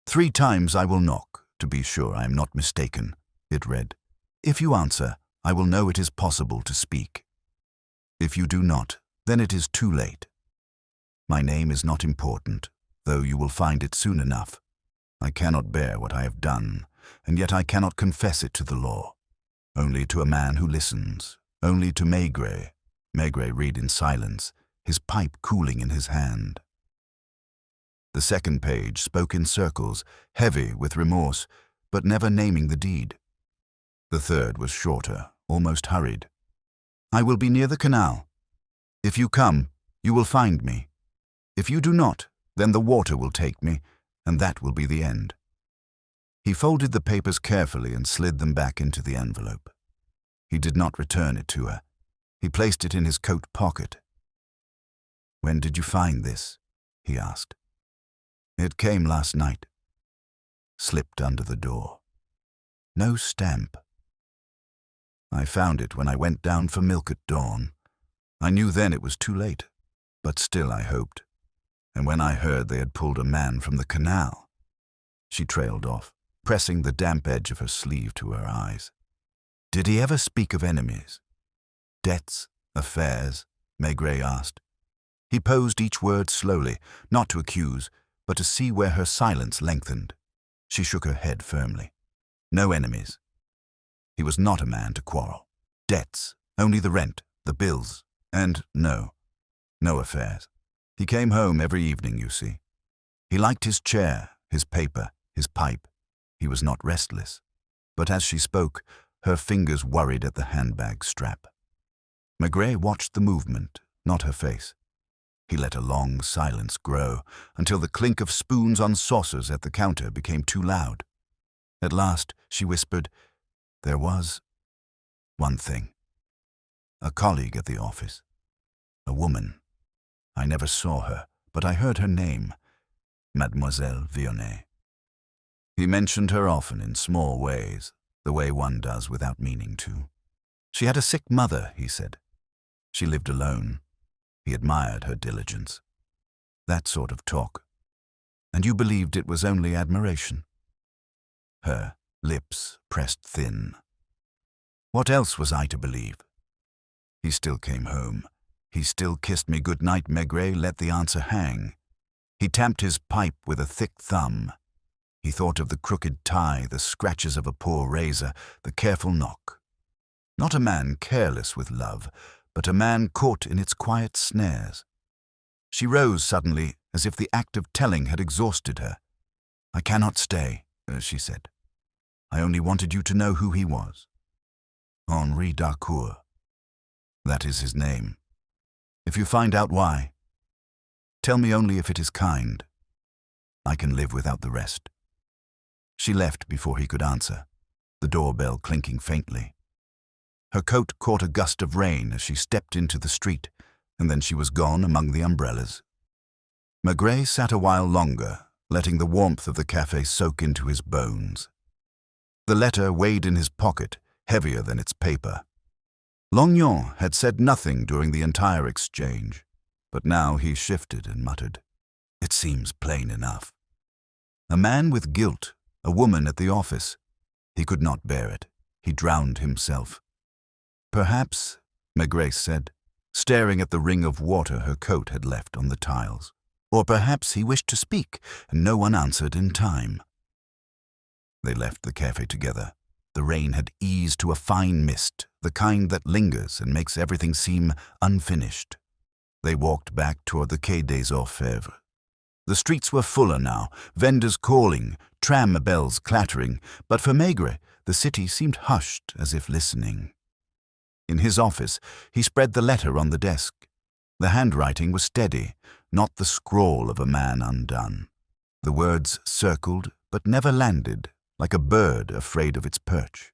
3 times I will knock, to be sure I am not mistaken, it read. If you answer, I will know it is possible to speak. If you do not, then it is too late. My name is not important, though you will find it soon enough. I cannot bear what I have done, and yet I cannot confess it to the law. Only to a man who listens, only to Maigret. Maigret read in silence, his pipe cooling in his hand. The second page spoke in circles, heavy with remorse, but never naming the deed. The third was shorter, almost hurried. I will be near the canal. If you come, you will find me. If you do not, then the water will take me, and that will be the end. He folded the papers carefully and slid them back into the envelope. He did not return it to her. He placed it in his coat pocket. When did you find this? He asked. It came last night. Slipped under the door. No stamp. I found it when I went down for milk at dawn. I knew then it was too late, but still I hoped. And when I heard they had pulled a man from the canal, she trailed off, pressing the damp edge of her sleeve to her eyes. Did he ever speak of enemies? Debts? Affairs? Maigret asked. He posed each word slowly, not to accuse, but to see where her silence lengthened. She shook her head firmly. No enemies. He was not a man to quarrel. Debts, only the rent, the bills, and no affairs. He came home every evening, you see. He liked his chair, his paper, his pipe. He was not restless. But as she spoke, her fingers worried at the handbag strap. Maigret watched the movement, not her face. He let a long silence grow until the clink of spoons on saucers at the counter became too loud. At last, she whispered, there was one thing. A colleague at the office. A woman. I never saw her, but I heard her name, Mademoiselle Vionnet. He mentioned her often in small ways, the way one does without meaning to. She had a sick mother, he said. She lived alone. He admired her diligence. That sort of talk. And you believed it was only admiration. Her lips pressed thin. What else was I to believe? He still came home. He still kissed me good night. Maigret let the answer hang. He tamped his pipe with a thick thumb. He thought of the crooked tie, the scratches of a poor razor, the careful knock. Not a man careless with love, but a man caught in its quiet snares. She rose suddenly, as if the act of telling had exhausted her. I cannot stay, she said. I only wanted you to know who he was. Henri d'Harcourt. That is his name. If you find out why, tell me only if it is kind. I can live without the rest. She left before he could answer, the doorbell clinking faintly. Her coat caught a gust of rain as she stepped into the street, and then she was gone among the umbrellas. Maigret sat a while longer, letting the warmth of the café soak into his bones. The letter weighed in his pocket, heavier than its paper. Lognon had said nothing during the entire exchange, but now he shifted and muttered, It seems plain enough. A man with guilt, a woman at the office. He could not bear it. He drowned himself. Perhaps, Maigret said, staring at the ring of water her coat had left on the tiles. Or perhaps he wished to speak, and no one answered in time. They left the café together. The rain had eased to a fine mist, the kind that lingers and makes everything seem unfinished. They walked back toward the Quai des Orfèvres. The streets were fuller now, vendors calling, tram bells clattering, but for Maigret, the city seemed hushed as if listening. In his office, he spread the letter on the desk. The handwriting was steady, not the scrawl of a man undone. The words circled but never landed, like a bird afraid of its perch.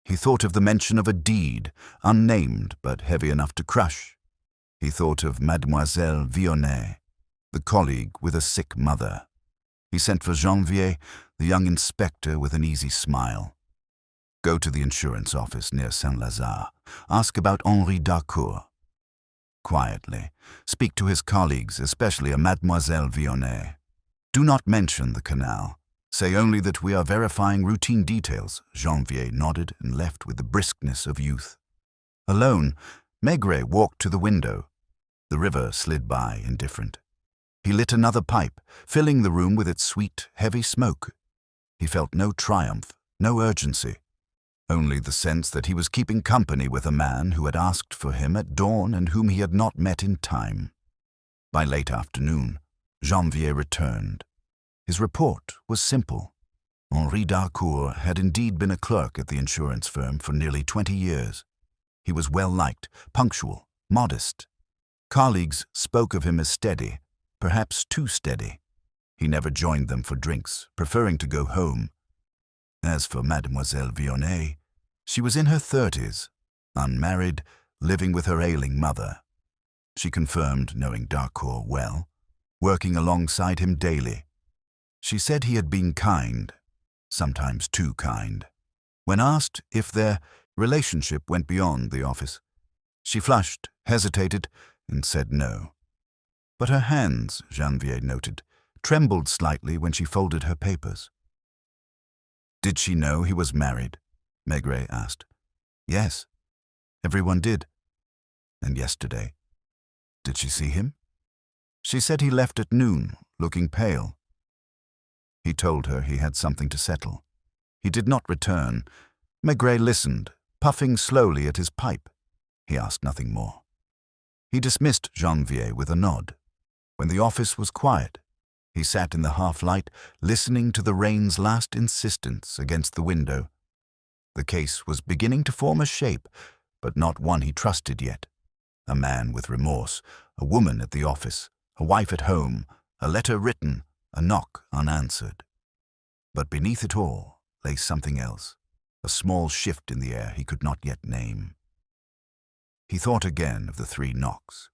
He thought of the mention of a deed, unnamed but heavy enough to crush. He thought of Mademoiselle Vionnet, the colleague with a sick mother. He sent for Janvier, the young inspector, with an easy smile. Go to the insurance office near Saint-Lazare. Ask about Henri d'Harcourt. Quietly, speak to his colleagues, especially a Mademoiselle Vionnet. Do not mention the canal. Say only that we are verifying routine details. Janvier nodded and left with the briskness of youth. Alone, Maigret walked to the window. The river slid by, indifferent. He lit another pipe, filling the room with its sweet, heavy smoke. He felt no triumph, no urgency, only the sense that he was keeping company with a man who had asked for him at dawn and whom he had not met in time. By late afternoon, Janvier returned. His report was simple. Henri d'Harcourt had indeed been a clerk at the insurance firm for nearly 20 years. He was well-liked, punctual, modest. Colleagues spoke of him as steady, perhaps too steady. He never joined them for drinks, preferring to go home. As for Mademoiselle Vionnet, she was in her 30s, unmarried, living with her ailing mother. She confirmed knowing d'Harcourt well, working alongside him daily. She said he had been kind, sometimes too kind. When asked if their relationship went beyond the office, she flushed, hesitated, and said no. But her hands, Janvier noted, trembled slightly when she folded her papers. Did she know he was married? Maigret asked. Yes, everyone did. And yesterday? Did she see him? She said he left at noon, looking pale. He told her he had something to settle. He did not return. Maigret listened, puffing slowly at his pipe. He asked nothing more. He dismissed Janvier with a nod. When the office was quiet, he sat in the half-light, listening to the rain's last insistence against the window. The case was beginning to form a shape, but not one he trusted yet. A man with remorse, a woman at the office, a wife at home, a letter written, a knock unanswered. But beneath it all lay something else, a small shift in the air he could not yet name. He thought again of the 3 knocks.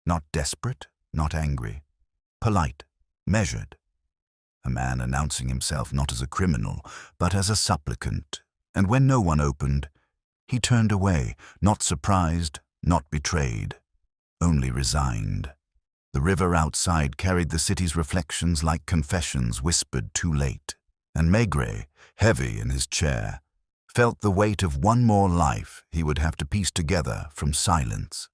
Not desperate, not angry, polite, measured. A man announcing himself not as a criminal, but as a supplicant, and when no one opened, he turned away, not surprised, not betrayed, only resigned. The river outside carried the city's reflections like confessions whispered too late, and Maigret, heavy in his chair, felt the weight of one more life he would have to piece together from silence.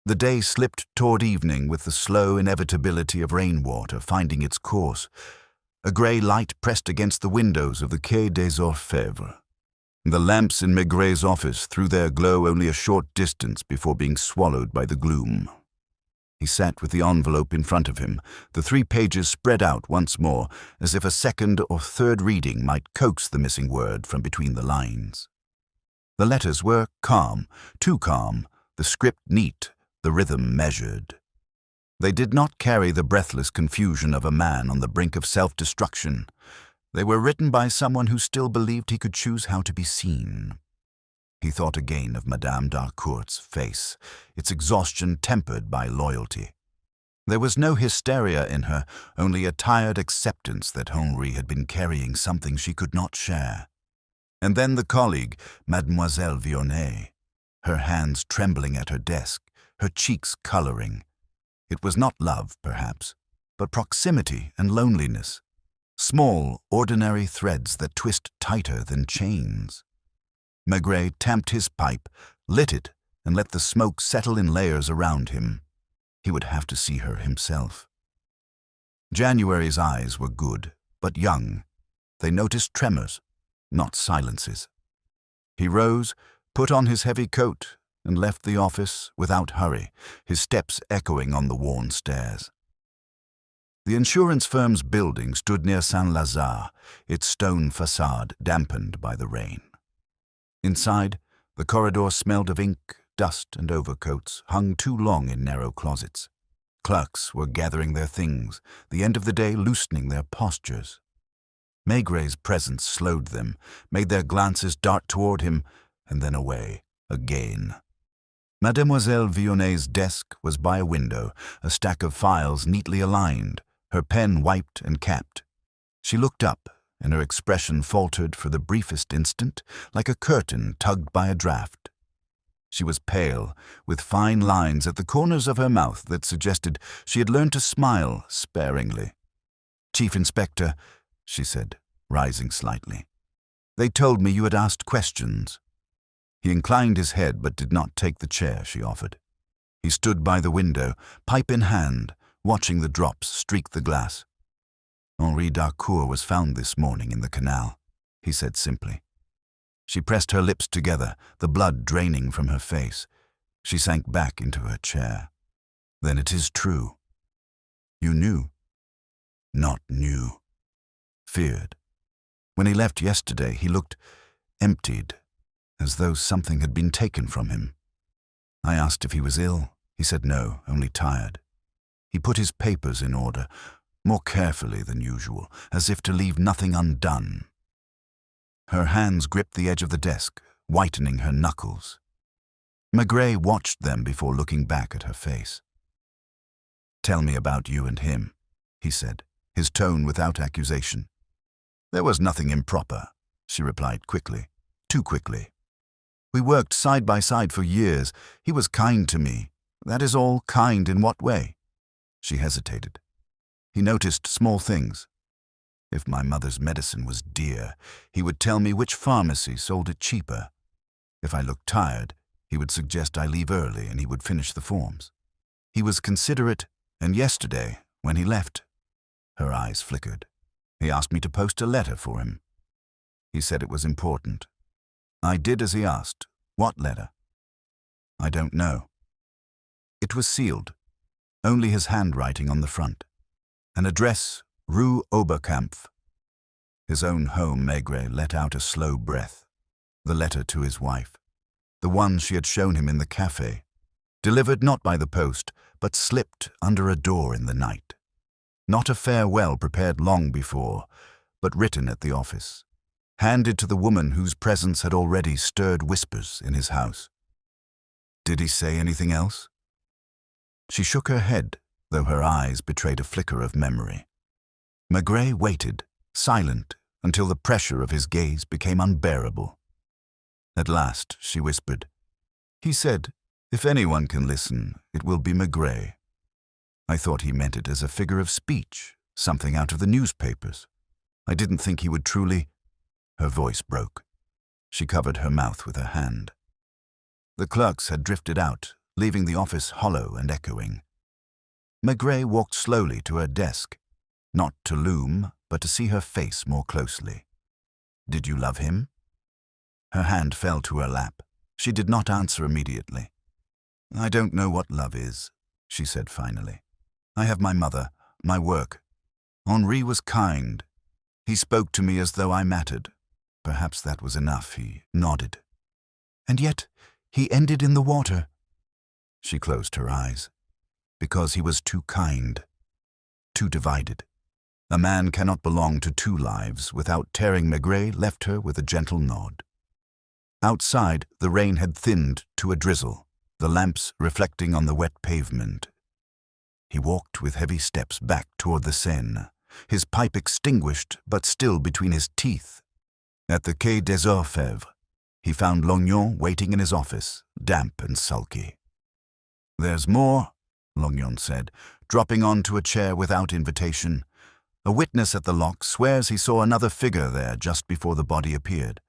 The day slipped toward evening with the slow inevitability of rainwater finding its course. A grey light pressed against the windows of the Quai des Orfèvres. The lamps in Maigret's office threw their glow only a short distance before being swallowed by the gloom. He sat with the envelope in front of him, the 3 pages spread out once more, as if a second or third reading might coax the missing word from between the lines. The letters were calm, too calm, the script neat, the rhythm measured. They did not carry the breathless confusion of a man on the brink of self-destruction. They were written by someone who still believed he could choose how to be seen. He thought again of Madame d'Harcourt's face, its exhaustion tempered by loyalty. There was no hysteria in her, only a tired acceptance that Henri had been carrying something she could not share. And then the colleague, Mademoiselle Vionnet, her hands trembling at her desk, her cheeks coloring. It was not love, perhaps, but proximity and loneliness. Small, ordinary threads that twist tighter than chains. Maigret tamped his pipe, lit it, and let the smoke settle in layers around him. He would have to see her himself. January's eyes were good, but young. They noticed tremors, not silences. He rose, put on his heavy coat, and left the office without hurry, his steps echoing on the worn stairs. The insurance firm's building stood near Saint-Lazare, its stone facade dampened by the rain. Inside, the corridor smelled of ink, dust, and overcoats, hung too long in narrow closets. Clerks were gathering their things, the end of the day loosening their postures. Maigret's presence slowed them, made their glances dart toward him, and then away, again. Mademoiselle Vionet's desk was by a window, a stack of files neatly aligned, her pen wiped and capped. She looked up, and her expression faltered for the briefest instant, like a curtain tugged by a draught. She was pale, with fine lines at the corners of her mouth that suggested she had learned to smile sparingly. "Chief Inspector," she said, rising slightly, "they told me you had asked questions." He inclined his head but did not take the chair she offered. He stood by the window, pipe in hand, watching the drops streak the glass. "Henri d'Harcourt was found this morning in the canal," he said simply. She pressed her lips together, the blood draining from her face. She sank back into her chair. "Then it is true. You knew." "Not knew. Feared. When he left yesterday, he looked emptied, as though something had been taken from him. I asked if he was ill. He said no, only tired. He put his papers in order, more carefully than usual, as if to leave nothing undone." Her hands gripped the edge of the desk, whitening her knuckles. Maigret watched them before looking back at her face. "Tell me about you and him," he said, his tone without accusation. "There was nothing improper," she replied quickly, too quickly. "We worked side by side for years. He was kind to me. That is all. Kind in what way?" She hesitated. "He noticed small things. If my mother's medicine was dear, he would tell me which pharmacy sold it cheaper. If I looked tired, he would suggest I leave early and he would finish the forms. He was considerate, and yesterday, when he left," her eyes flickered, "he asked me to post a letter for him. He said it was important. I did as he asked." "What letter?" "I don't know." It was sealed, only his handwriting on the front. An address, Rue Oberkampf. His own home. Maigret let out a slow breath. The letter to his wife. The one she had shown him in the cafe. Delivered not by the post, but slipped under a door in the night. Not a farewell prepared long before, but written at the office. Handed to the woman whose presence had already stirred whispers in his house. Did he say anything else? She shook her head, though her eyes betrayed a flicker of memory. Maigret waited, silent, until the pressure of his gaze became unbearable. At last she whispered, "He said, if anyone can listen, it will be Maigret." I thought he meant it as a figure of speech, something out of the newspapers. I didn't think he would truly... Her voice broke. She covered her mouth with her hand. The clerks had drifted out, leaving the office hollow and echoing. Maigret walked slowly to her desk, not to loom, but to see her face more closely. "Did you love him?" Her hand fell to her lap. She did not answer immediately. "I don't know what love is," she said finally. "I have my mother, my work. Henri was kind. He spoke to me as though I mattered. Perhaps that was enough." He nodded. "And yet, he ended in the water." She closed her eyes. "Because he was too kind, too divided. A man cannot belong to two lives." Without tearing, Maigret left her with a gentle nod. Outside, the rain had thinned to a drizzle, the lamps reflecting on the wet pavement. He walked with heavy steps back toward the Seine, his pipe extinguished but still between his teeth. At the Quai des Orfèvres, he found Lognon waiting in his office, damp and sulky. "There's more," Lognon said, dropping onto a chair without invitation. "A witness at the lock swears he saw another figure there just before the body appeared.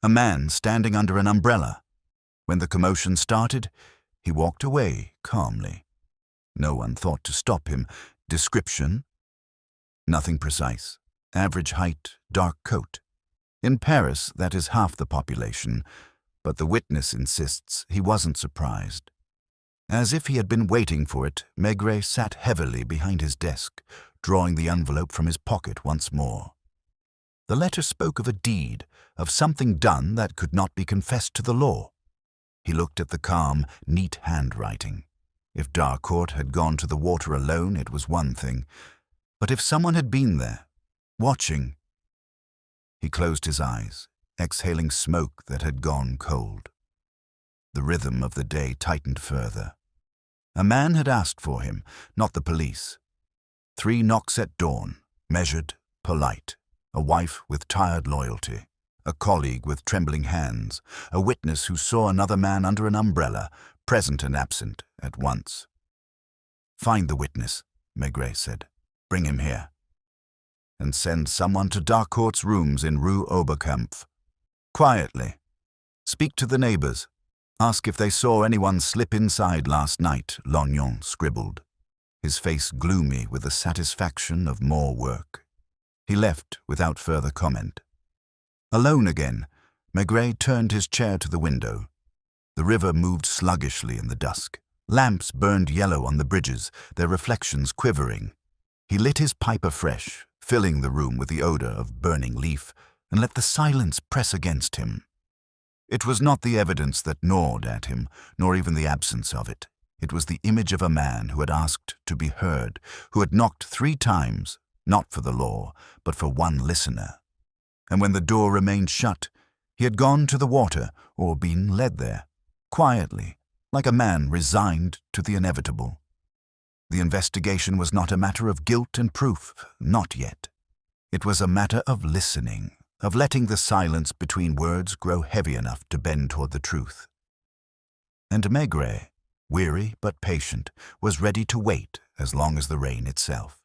A man standing under an umbrella. When the commotion started, he walked away calmly. No one thought to stop him. Description? Nothing precise. Average height, dark coat. In Paris, that is half the population, but the witness insists he wasn't surprised. As if he had been waiting for it, Maigret sat heavily behind his desk, drawing the envelope from his pocket once more. The letter spoke of a deed, of something done that could not be confessed to the law. He looked at the calm, neat handwriting. If d'Harcourt had gone to the water alone, it was one thing. But if someone had been there, watching... He closed his eyes, exhaling smoke that had gone cold. The rhythm of the day tightened further. A man had asked for him, not the police. 3 knocks at dawn, measured, polite, a wife with tired loyalty, a colleague with trembling hands, a witness who saw another man under an umbrella, present and absent at once. "Find the witness," Maigret said. "Bring him here. And send someone to Darcourt's rooms in Rue Oberkampf. Quietly. Speak to the neighbors. Ask if they saw anyone slip inside last night," Lognon scribbled, his face gloomy with the satisfaction of more work. He left without further comment. Alone again, Maigret turned his chair to the window. The river moved sluggishly in the dusk. Lamps burned yellow on the bridges, their reflections quivering. He lit his pipe afresh, filling the room with the odor of burning leaf, and let the silence press against him. It was not the evidence that gnawed at him, nor even the absence of it. It was the image of a man who had asked to be heard, who had knocked 3 times, not for the law, but for one listener. And when the door remained shut, he had gone to the water or been led there, quietly, like a man resigned to the inevitable. The investigation was not a matter of guilt and proof, not yet. It was a matter of listening, of letting the silence between words grow heavy enough to bend toward the truth. And Maigret, weary but patient, was ready to wait as long as the rain itself.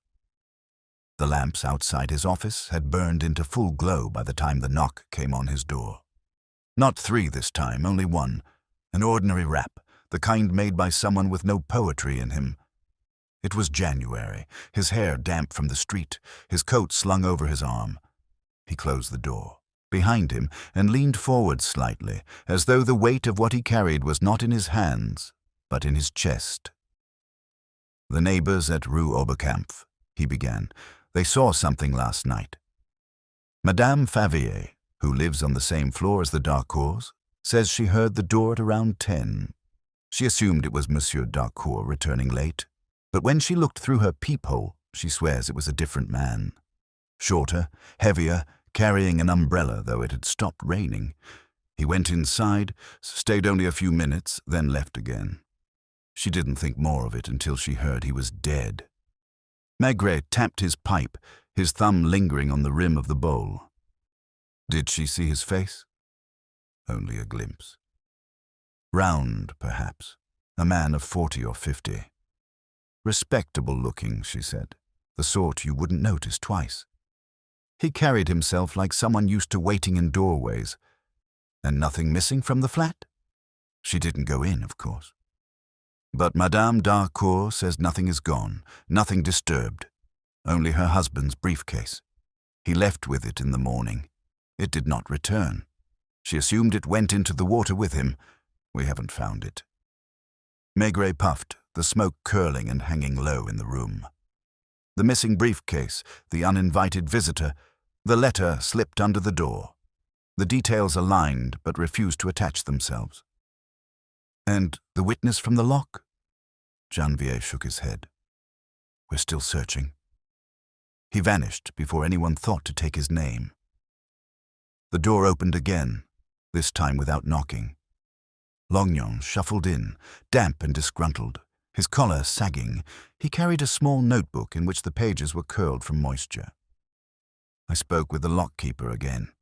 The lamps outside his office had burned into full glow by the time the knock came on his door. Not 3 this time, only 1, an ordinary rap, the kind made by someone with no poetry in him. It was January, his hair damp from the street, his coat slung over his arm. He closed the door behind him and leaned forward slightly, as though the weight of what he carried was not in his hands, but in his chest. "The neighbors at Rue Oberkampf," he began. "They saw something last night. Madame Favier, who lives on the same floor as the Darcourts, says she heard the door at around 10. She assumed it was Monsieur Darcourt returning late, but when she looked through her peephole, she swears it was a different man. Shorter, heavier, carrying an umbrella, though it had stopped raining. He went inside, stayed only a few minutes, then left again. She didn't think more of it until she heard he was dead." Maigret tapped his pipe, his thumb lingering on the rim of the bowl. "Did she see his face?" "Only a glimpse. Round, perhaps, a man of 40 or 50. Respectable looking," she said, "the sort you wouldn't notice twice. He carried himself like someone used to waiting in doorways. And nothing missing from the flat? She didn't go in, of course. But Madame Darcourt says nothing is gone, nothing disturbed. Only her husband's briefcase. He left with it in the morning. It did not return. She assumed it went into the water with him. We haven't found it." Maigret puffed, the smoke curling and hanging low in the room. The missing briefcase, the uninvited visitor, the letter slipped under the door. The details aligned but refused to attach themselves. "And the witness from the lock?" Janvier shook his head. "We're still searching." He vanished before anyone thought to take his name. The door opened again, this time without knocking. Lognon shuffled in, damp and disgruntled, his collar sagging. He carried a small notebook in which the pages were curled from moisture. I spoke with the lock-keeper again.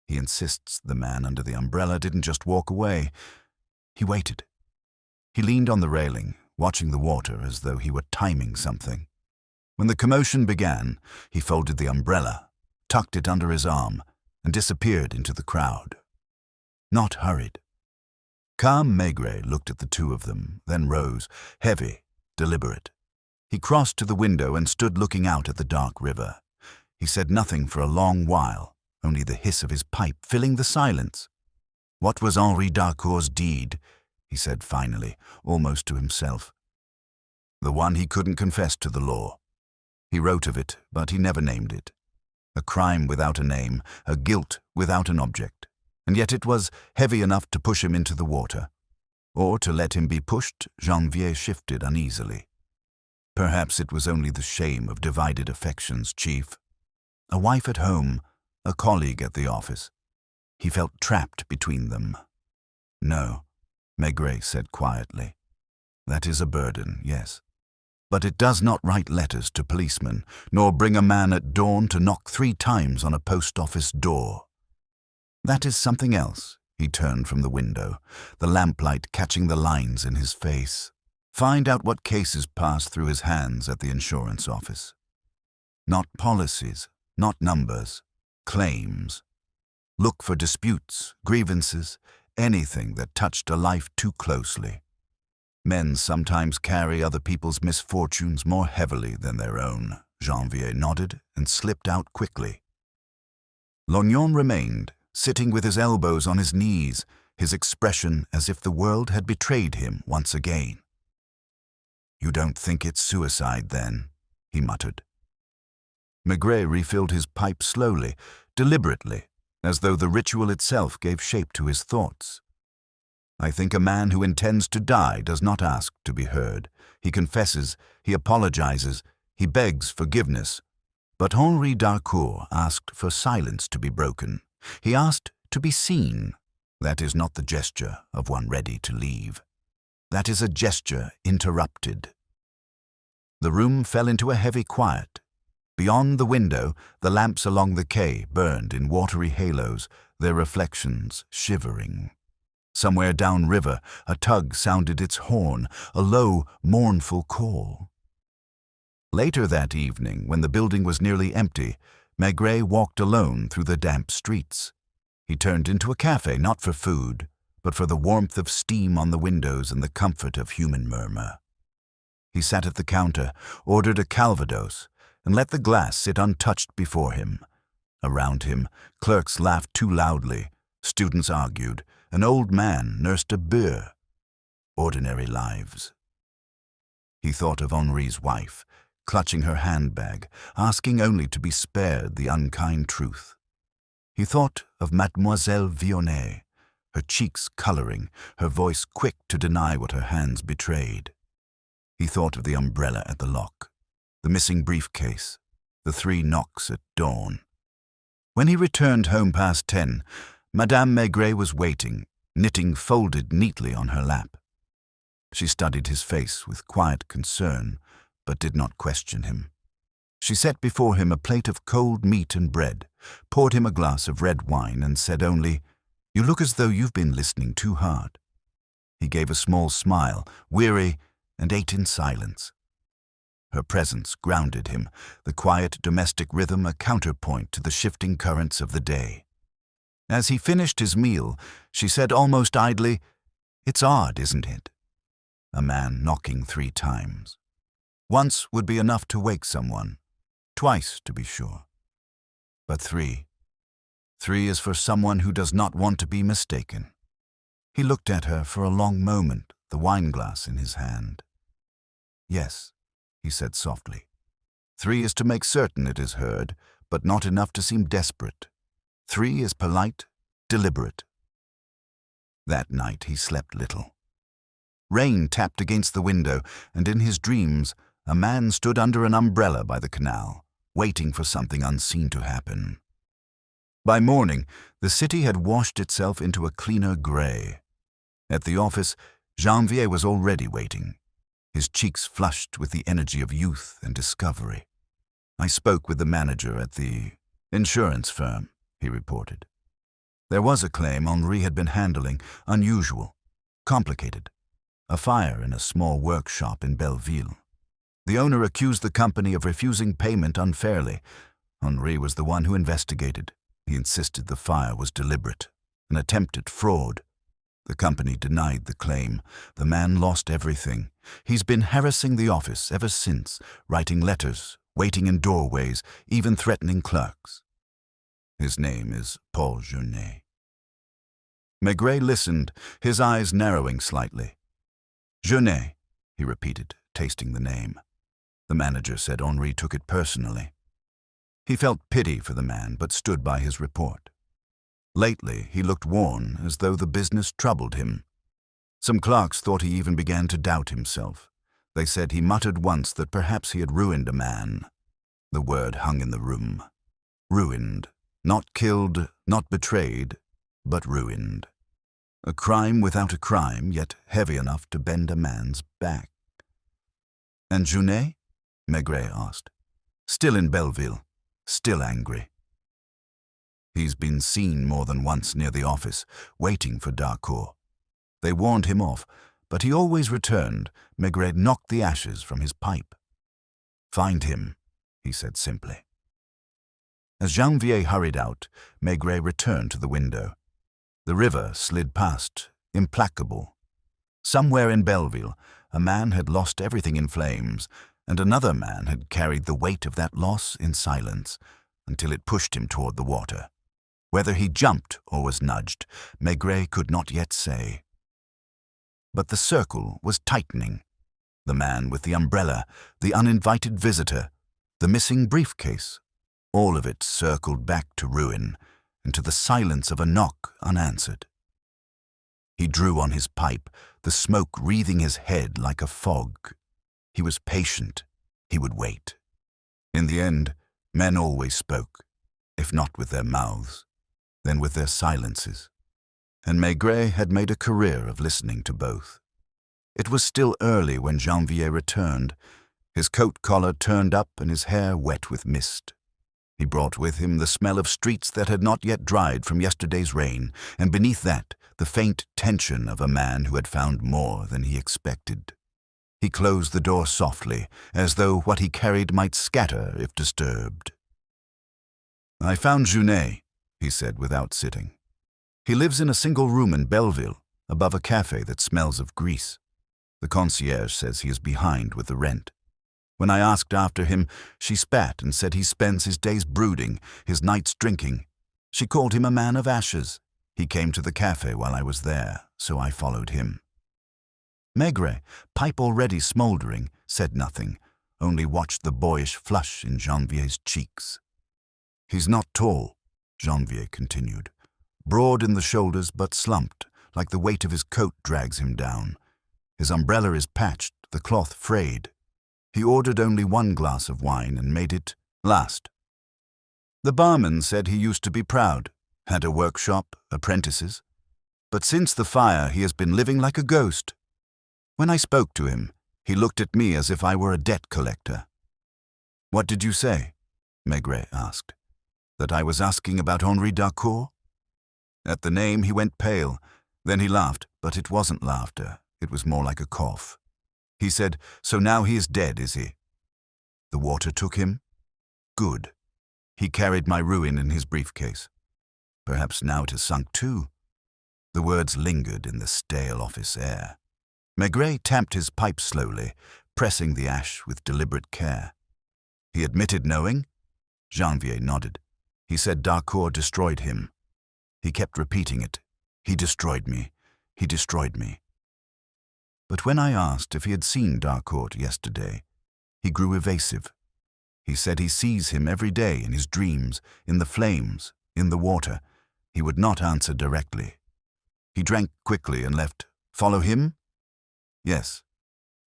He insists the man under the umbrella didn't just walk away. He waited. He leaned on the railing, watching the water as though he were timing something. When the commotion began, he folded the umbrella, tucked it under his arm, and disappeared into the crowd. Not hurried. Calm Maigret looked at the 2 of them, then rose, heavy, deliberate. He crossed to the window and stood looking out at the dark river. He said nothing for a long while, only the hiss of his pipe filling the silence. "What was Henri Darcourt's deed?" he said finally, almost to himself. "The one he couldn't confess to the law. He wrote of it, but he never named it. A crime without a name, a guilt without an object. And yet it was heavy enough to push him into the water. Or to let him be pushed, Janvier shifted uneasily. Perhaps it was only the shame of divided affections, Chief. A wife at home, a colleague at the office. He felt trapped between them. "No," Maigret said quietly. "That is a burden, yes. But it does not write letters to policemen, nor bring a man at dawn to knock 3 times on a post office door. That is something else. He turned from the window, the lamplight catching the lines in his face. Find out what cases pass through his hands at the insurance office. Not policies, not numbers, claims. Look for disputes, grievances, anything that touched a life too closely. Men sometimes carry other people's misfortunes more heavily than their own. Janvier nodded and slipped out quickly. Lognon remained, sitting with his elbows on his knees, his expression as if the world had betrayed him once again. "You don't think it's suicide, then?" he muttered. Maigret refilled his pipe slowly, deliberately, as though the ritual itself gave shape to his thoughts. "I think a man who intends to die does not ask to be heard. He confesses, he apologizes, he begs forgiveness. But Henri d'Harcourt asked for silence to be broken. He asked to be seen. That is not the gesture of one ready to leave. That is a gesture interrupted." The room fell into a heavy quiet. Beyond the window, the lamps along the quay burned in watery halos, their reflections shivering. Somewhere downriver, a tug sounded its horn, a low, mournful call. Later that evening, when the building was nearly empty, Maigret walked alone through the damp streets. He turned into a cafe not for food, but for the warmth of steam on the windows and the comfort of human murmur. He sat at the counter, ordered a calvados, and let the glass sit untouched before him. Around him, clerks laughed too loudly, students argued, an old man nursed a beer. Ordinary lives. He thought of Henri's wife, clutching her handbag, asking only to be spared the unkind truth. He thought of Mademoiselle Vionnet, her cheeks coloring, her voice quick to deny what her hands betrayed. He thought of the umbrella at the lock, the missing briefcase, the 3 knocks at dawn. When he returned home past 10, Madame Maigret was waiting, knitting folded neatly on her lap. She studied his face with quiet concern, but did not question him. She set before him a plate of cold meat and bread, poured him a glass of red wine, and said only, "You look as though you've been listening too hard." He gave a small smile, weary, and ate in silence. Her presence grounded him, the quiet domestic rhythm a counterpoint to the shifting currents of the day. As he finished his meal, she said almost idly, "It's odd, isn't it? A man knocking 3 times. Once would be enough to wake someone. Twice, to be sure. But 3. 3 is for someone who does not want to be mistaken." He looked at her for a long moment, the wineglass in his hand. "Yes," he said softly. 3 is to make certain it is heard, but not enough to seem desperate. 3 is polite, deliberate. That night he slept little. Rain tapped against the window, and in his dreams, a man stood under an umbrella by the canal, waiting for something unseen to happen. By morning, the city had washed itself into a cleaner gray. At the office, Janvier was already waiting, his cheeks flushed with the energy of youth and discovery. "I spoke with the manager at the insurance firm," he reported. There was a claim Henri had been handling, unusual, complicated. A fire in a small workshop in Belleville. The owner accused the company of refusing payment unfairly. Henri was the one who investigated. He insisted the fire was deliberate, an attempt at fraud. The company denied the claim. The man lost everything. He's been harassing the office ever since, writing letters, waiting in doorways, even threatening clerks. His name is Paul Jeunet. Maigret listened, his eyes narrowing slightly. "Jeunet," he repeated, tasting the name. The manager said Henri took it personally. He felt pity for the man, but stood by his report. Lately, he looked worn, as though the business troubled him. Some clerks thought he even began to doubt himself. They said he muttered once that perhaps he had ruined a man. The word hung in the room. Ruined. Not killed, not betrayed, but ruined. A crime without a crime, yet heavy enough to bend a man's back. And Junet? Maigret asked. Still in Belleville, still angry. He's been seen more than once near the office, waiting for d'Harcourt. They warned him off, but he always returned. Maigret knocked the ashes from his pipe. Find him, he said simply. As Janvier hurried out, Maigret returned to the window. The river slid past, implacable. Somewhere in Belleville, a man had lost everything in flames, and another man had carried the weight of that loss in silence until it pushed him toward the water. Whether he jumped or was nudged, Maigret could not yet say. But the circle was tightening. The man with the umbrella, the uninvited visitor, the missing briefcase, all of it circled back to ruin and to the silence of a knock unanswered. He drew on his pipe, the smoke wreathing his head like a fog. He was patient. He would wait. In the end, men always spoke, if not with their mouths, then with their silences. And Maigret had made a career of listening to both. It was still early when Janvier returned, his coat collar turned up and his hair wet with mist. He brought with him the smell of streets that had not yet dried from yesterday's rain, and beneath that, the faint tension of a man who had found more than he expected. He closed the door softly, as though what he carried might scatter if disturbed. I found Junet, he said without sitting. He lives in a single room in Belleville, above a cafe that smells of grease. The concierge says he is behind with the rent. When I asked after him, she spat and said he spends his days brooding, his nights drinking. She called him a man of ashes. He came to the cafe while I was there, so I followed him. Maigret, pipe already smouldering, said nothing, only watched the boyish flush in Janvier's cheeks. He's not tall, Janvier continued. Broad in the shoulders but slumped, like the weight of his coat drags him down. His umbrella is patched, the cloth frayed. He ordered only one glass of wine and made it last. The barman said he used to be proud, had a workshop, apprentices. But since the fire he has been living like a ghost. When I spoke to him, he looked at me as if I were a debt collector. What did you say? Maigret asked. That I was asking about Henri d'Harcourt? At the name he went pale. Then he laughed, but it wasn't laughter. It was more like a cough. He said, so now he is dead, is he? The water took him? Good. He carried my ruin in his briefcase. Perhaps now it has sunk too. The words lingered in the stale office air. Maigret tamped his pipe slowly, pressing the ash with deliberate care. He admitted knowing? Janvier nodded. He said d'Harcourt destroyed him. He kept repeating it. He destroyed me. He destroyed me. But when I asked if he had seen d'Harcourt yesterday, he grew evasive. He said he sees him every day in his dreams, in the flames, in the water. He would not answer directly. He drank quickly and left. Follow him? Yes.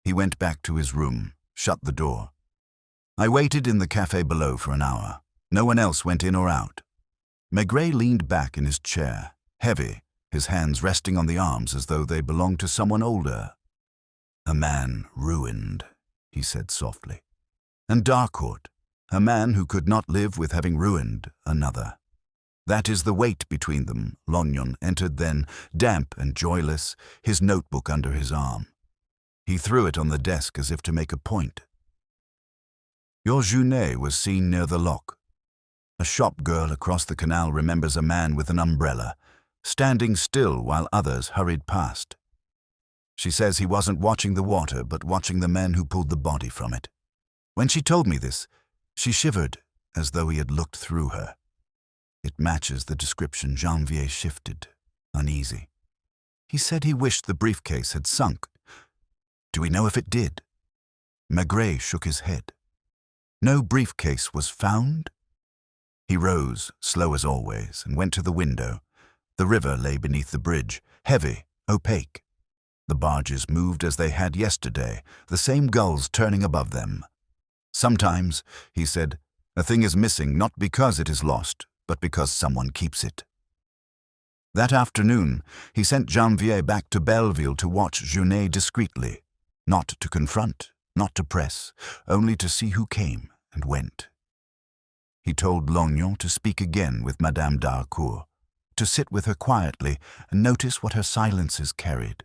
He went back to his room, shut the door. I waited in the cafe below for an hour. No one else went in or out. Maigret leaned back in his chair, heavy, his hands resting on the arms as though they belonged to someone older. A man ruined, he said softly. And d'Harcourt, a man who could not live with having ruined another. That is the weight between them. Lognon entered then, damp and joyless, his notebook under his arm. He threw it on the desk as if to make a point. Your Junet was seen near the lock. A shop girl across the canal remembers a man with an umbrella, standing still while others hurried past. She says he wasn't watching the water, but watching the men who pulled the body from it. When she told me this, she shivered as though he had looked through her. It matches the description. Janvier shifted, uneasy. He said he wished the briefcase had sunk. Do we know if it did? Maigret shook his head. No briefcase was found? He rose, slow as always, and went to the window. The river lay beneath the bridge, heavy, opaque. The barges moved as they had yesterday, the same gulls turning above them. Sometimes, he said, a thing is missing not because it is lost, but because someone keeps it. That afternoon, he sent Janvier back to Belleville to watch Junet discreetly, not to confront, not to press, only to see who came and went. He told Lognon to speak again with Madame d'Harcourt, to sit with her quietly and notice what her silences carried.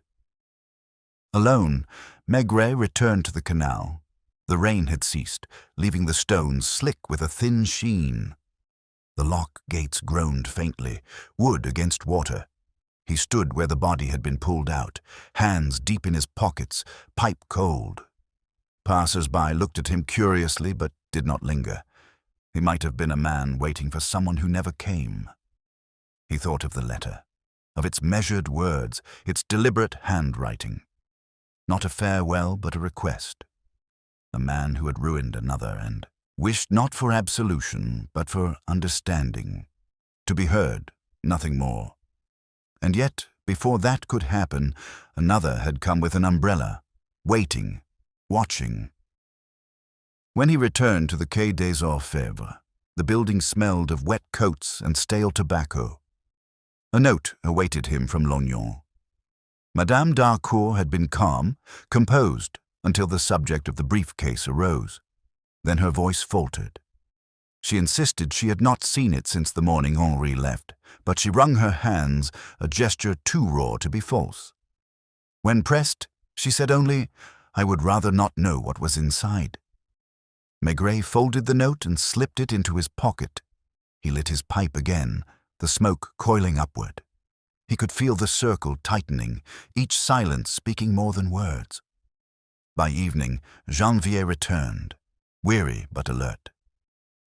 Alone, Maigret returned to the canal. The rain had ceased, leaving the stones slick with a thin sheen. The lock gates groaned faintly, wood against water. He stood where the body had been pulled out, hands deep in his pockets, pipe cold. Passers-by looked at him curiously but did not linger. He might have been a man waiting for someone who never came. He thought of the letter, of its measured words, its deliberate handwriting. Not a farewell, but a request. A man who had ruined another and wished not for absolution, but for understanding. To be heard, nothing more. And yet, before that could happen, another had come with an umbrella, waiting, watching. When he returned to the Quai des Orfèvres, the building smelled of wet coats and stale tobacco. A note awaited him from Lognon. Madame d'Harcourt had been calm, composed, until the subject of the briefcase arose. Then her voice faltered. She insisted she had not seen it since the morning Henri left, but she wrung her hands, a gesture too raw to be false. When pressed, she said only, "I would rather not know what was inside." Maigret folded the note and slipped it into his pocket. He lit his pipe again, the smoke coiling upward. He could feel the circle tightening, each silence speaking more than words. By evening, Janvier returned, weary but alert.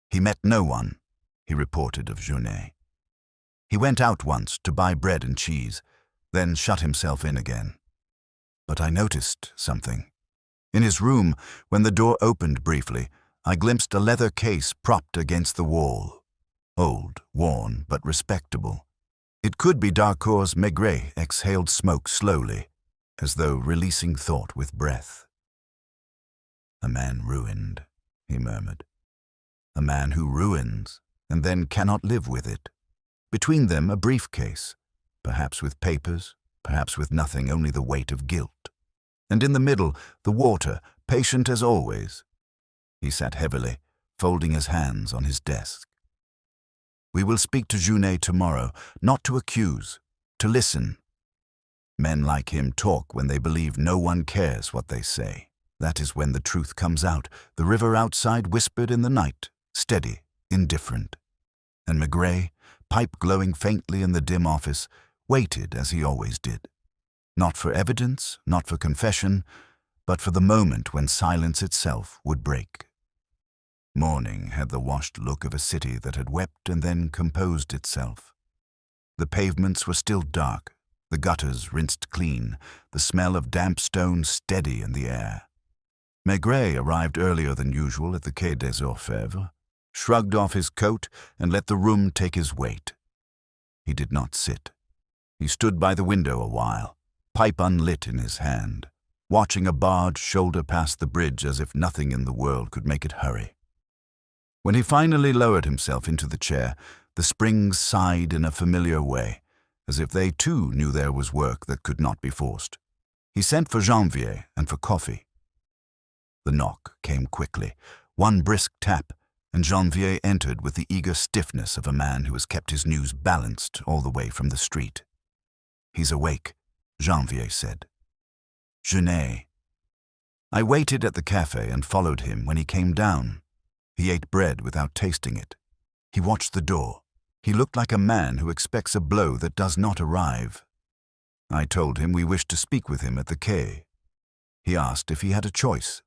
He met no one, he reported of Junet. He went out once to buy bread and cheese, then shut himself in again. But I noticed something. In his room, when the door opened briefly, I glimpsed a leather case propped against the wall. Old, worn, but respectable. It could be d'Harcourt's. Maigret exhaled smoke slowly, as though releasing thought with breath. "A man ruined," he murmured. "A man who ruins, and then cannot live with it. Between them a briefcase, perhaps with papers, perhaps with nothing, only the weight of guilt. And in the middle, the water, patient as always." He sat heavily, folding his hands on his desk. "We will speak to Junet tomorrow, not to accuse, to listen. Men like him talk when they believe no one cares what they say. That is when the truth comes out. The river outside whispered in the night, steady, indifferent. And Maigret, pipe glowing faintly in the dim office, waited as he always did. Not for evidence, not for confession, but for the moment when silence itself would break. Morning had the washed look of a city that had wept and then composed itself. The pavements were still dark, the gutters rinsed clean, the smell of damp stone steady in the air. Maigret arrived earlier than usual at the Quai des Orfèvres, shrugged off his coat and let the room take his weight. He did not sit. He stood by the window a while, pipe unlit in his hand, watching a barge shoulder past the bridge as if nothing in the world could make it hurry. When he finally lowered himself into the chair, the springs sighed in a familiar way, as if they too knew there was work that could not be forced. He sent for Janvier and for coffee. The knock came quickly, one brisk tap, and Janvier entered with the eager stiffness of a man who has kept his news balanced all the way from the street. "He's awake," Janvier said. "Junet." I waited at the cafe and followed him when he came down. He ate bread without tasting it. He watched the door. He looked like a man who expects a blow that does not arrive. I told him we wished to speak with him at the quay. He asked if he had a choice.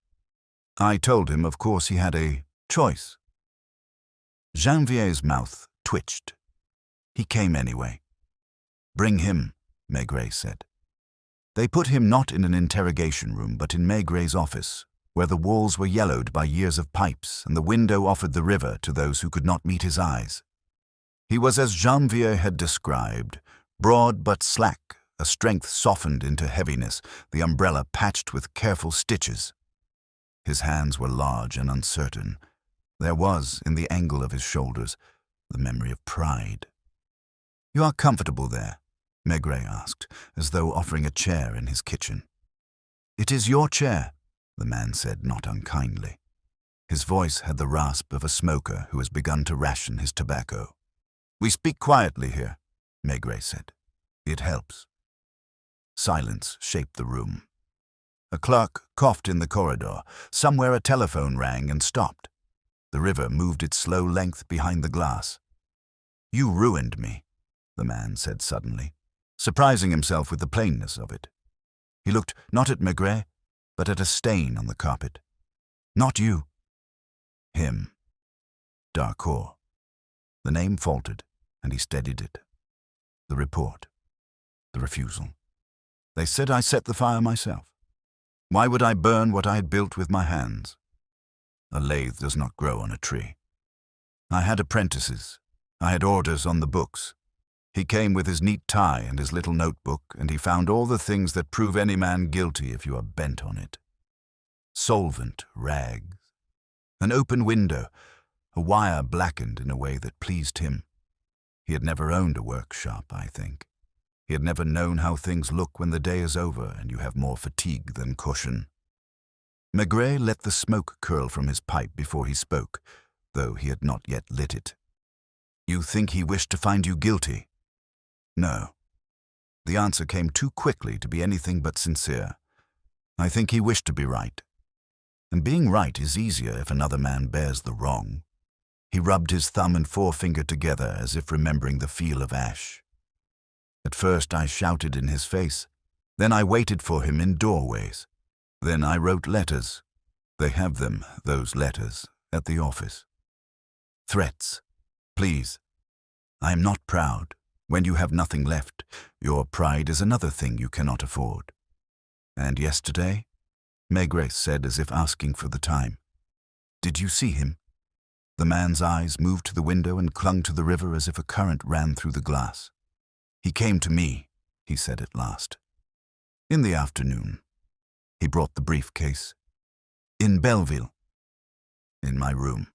I told him, of course, he had a choice. Janvier's mouth twitched. He came anyway. "Bring him," Maigret said. They put him not in an interrogation room, but in Maigret's office, where the walls were yellowed by years of pipes and the window offered the river to those who could not meet his eyes. He was as Janvier had described, broad but slack, a strength softened into heaviness, the umbrella patched with careful stitches. His hands were large and uncertain. There was, in the angle of his shoulders, the memory of pride. "You are comfortable there?" Maigret asked, as though offering a chair in his kitchen. "It is your chair," the man said, not unkindly. His voice had the rasp of a smoker who has begun to ration his tobacco. "We speak quietly here," Maigret said. "It helps." Silence shaped the room. A clerk coughed in the corridor. Somewhere a telephone rang and stopped. The river moved its slow length behind the glass. "You ruined me," the man said suddenly, surprising himself with the plainness of it. He looked not at Maigret, but at a stain on the carpet. "Not you." "Him." D'Harcourt. The name faltered, and he steadied it. The report. The refusal. "They said I set the fire myself. Why would I burn what I had built with my hands? A lathe does not grow on a tree. I had apprentices. I had orders on the books. He came with his neat tie and his little notebook, and he found all the things that prove any man guilty if you are bent on it. Solvent rags. An open window, a wire blackened in a way that pleased him. He had never owned a workshop, I think. He had never known how things look when the day is over and you have more fatigue than caution. Maigret let the smoke curl from his pipe before he spoke, though he had not yet lit it. "You think he wished to find you guilty?" "No." The answer came too quickly to be anything but sincere. "I think he wished to be right. And being right is easier if another man bears the wrong." He rubbed his thumb and forefinger together as if remembering the feel of ash. "At first I shouted in his face. Then I waited for him in doorways. Then I wrote letters. They have them, those letters, at the office. Threats. Please. I am not proud. When you have nothing left, your pride is another thing you cannot afford." "And yesterday?" Maigret said as if asking for the time. "Did you see him?" The man's eyes moved to the window and clung to the river as if a current ran through the glass. "He came to me," he said at last. "In the afternoon." He brought the briefcase. "In Belleville." "In my room.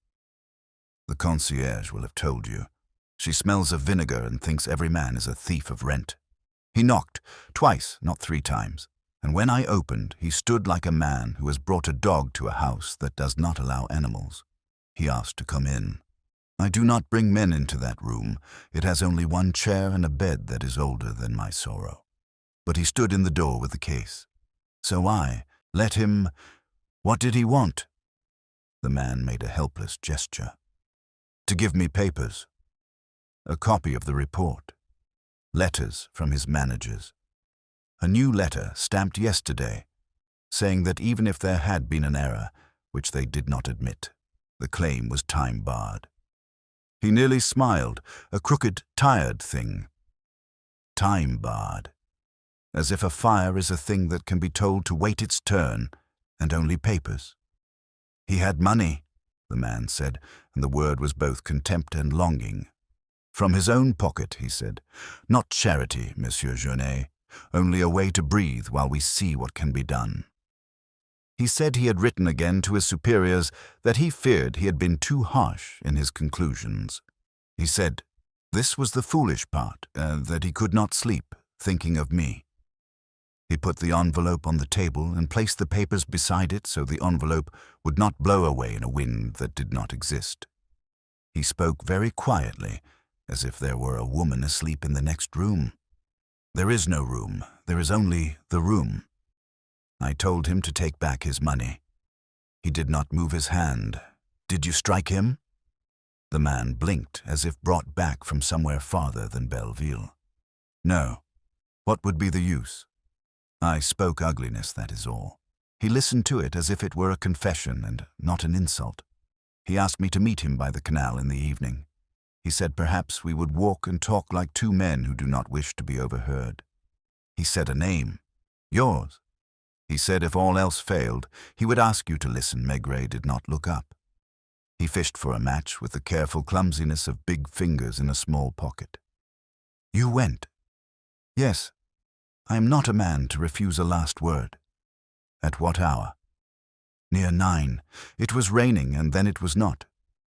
The concierge will have told you. She smells of vinegar and thinks every man is a thief of rent." He knocked, twice, not 3 times, and when I opened, he stood like a man who has brought a dog to a house that does not allow animals. He asked to come in. I do not bring men into that room. It has only 1 chair and a bed that is older than my sorrow. But he stood in the door with the case. So I let him. What did he want? The man made a helpless gesture. To give me papers. A copy of the report. Letters from his managers. A new letter stamped yesterday, saying that even if there had been an error, which they did not admit, the claim was time-barred. He nearly smiled, a crooked, tired thing. Time-barred. As if a fire is a thing that can be told to wait its turn, and only papers. He had money, the man said, and the word was both contempt and longing. From his own pocket, he said. Not charity, Monsieur Jeunet, only a way to breathe while we see what can be done. He said he had written again to his superiors that he feared he had been too harsh in his conclusions. He said this was the foolish part, that he could not sleep, thinking of me. He put the envelope on the table and placed the papers beside it so the envelope would not blow away in a wind that did not exist. He spoke very quietly, as if there were a woman asleep in the next room. There is no room, there is only the room. I told him to take back his money. He did not move his hand. Did you strike him? The man blinked as if brought back from somewhere farther than Belleville. No. What would be the use? I spoke ugliness, that is all. He listened to it as if it were a confession and not an insult. He asked me to meet him by the canal in the evening. He said perhaps we would walk and talk like 2 men who do not wish to be overheard. He said a name. Yours. He said if all else failed, he would ask you to listen. Maigret did not look up. He fished for a match with the careful clumsiness of big fingers in a small pocket. You went? Yes. I am not a man to refuse a last word. At what hour? Near 9. It was raining and then it was not.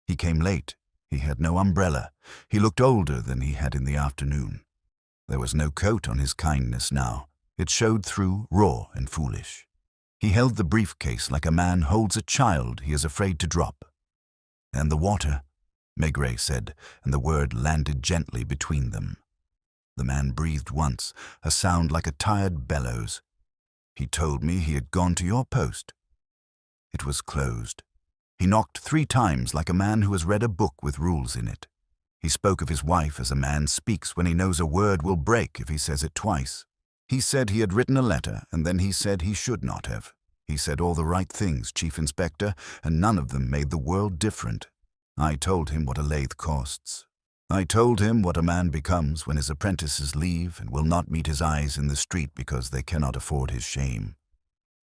He came late. He had no umbrella. He looked older than he had in the afternoon. There was no coat on his kindness now. It showed through, raw and foolish. He held the briefcase like a man holds a child he is afraid to drop. "And the water," Maigret said, and the word landed gently between them. The man breathed once, a sound like a tired bellows. "He told me he had gone to your post." It was closed. He knocked 3 times like a man who has read a book with rules in it. He spoke of his wife as a man speaks when he knows a word will break if he says it twice. He said he had written a letter, and then he said he should not have. He said all the right things, Chief Inspector, and none of them made the world different. I told him what a lathe costs. I told him what a man becomes when his apprentices leave and will not meet his eyes in the street because they cannot afford his shame.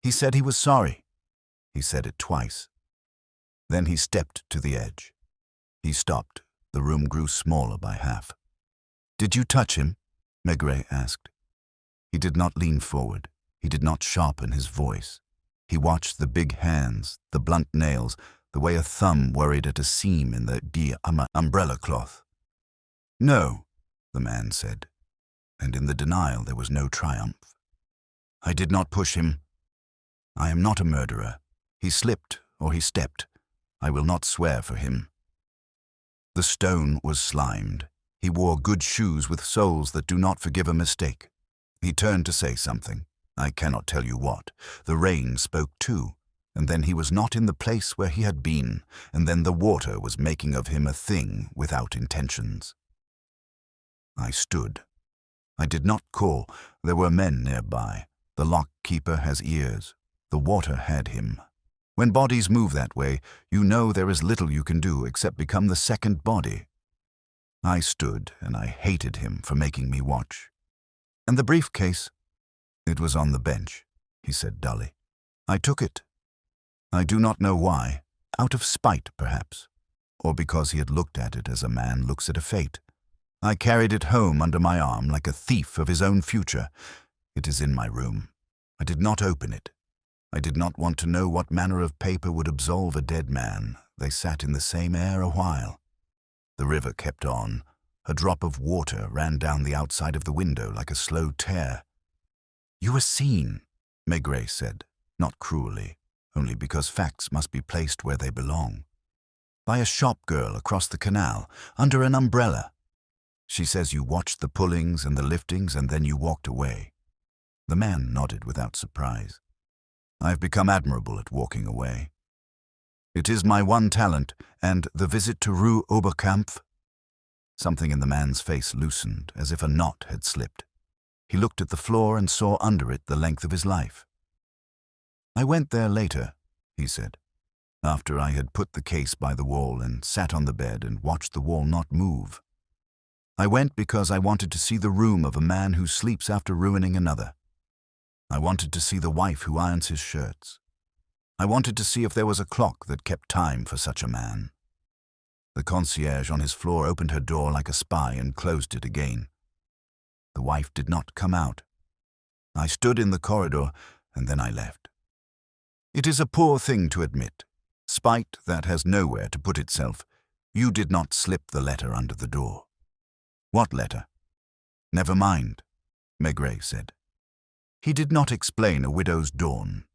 He said he was sorry. He said it twice. Then he stepped to the edge. He stopped. The room grew smaller by half. "Did you touch him?" Maigret asked. He did not lean forward. He did not sharpen his voice. He watched the big hands, the blunt nails, the way a thumb worried at a seam in the umbrella cloth. "No," the man said, and in the denial there was no triumph. "I did not push him. I am not a murderer. He slipped or he stepped. I will not swear for him." The stone was slimed. He wore good shoes with soles that do not forgive a mistake. He turned to say something. I cannot tell you what. The rain spoke too, and then he was not in the place where he had been, and then the water was making of him a thing without intentions. I stood. I did not call. There were men nearby. The lock-keeper has ears. The water had him. When bodies move that way, you know there is little you can do except become the second body. I stood, and I hated him for making me watch. "And the briefcase?" "It was on the bench," he said dully. "I took it. I do not know why. Out of spite, perhaps. Or because he had looked at it as a man looks at a fate. I carried it home under my arm like a thief of his own future. It is in my room. I did not open it. I did not want to know what manner of paper would absolve a dead man. They sat in the same air a while. The river kept on. A drop of water ran down the outside of the window like a slow tear. "You were seen," Maigret said, not cruelly, only because facts must be placed where they belong. "By a shop girl across the canal, under an umbrella. She says you watched the pullings and the liftings and then you walked away." The man nodded without surprise. "I've become admirable at walking away. It is my one talent, and the visit to Rue Oberkampf." Something in the man's face loosened, as if a knot had slipped. He looked at the floor and saw under it the length of his life. "I went there later," he said, "after I had put the case by the wall and sat on the bed and watched the wall not move. I went because I wanted to see the room of a man who sleeps after ruining another. I wanted to see the wife who irons his shirts. I wanted to see if there was a clock that kept time for such a man." The concierge on his floor opened her door like a spy and closed it again. The wife did not come out. I stood in the corridor, and then I left. It is a poor thing to admit. Spite that has nowhere to put itself. You did not slip the letter under the door. "What letter?" "Never mind," Maigret said. He did not explain a widow's dawn.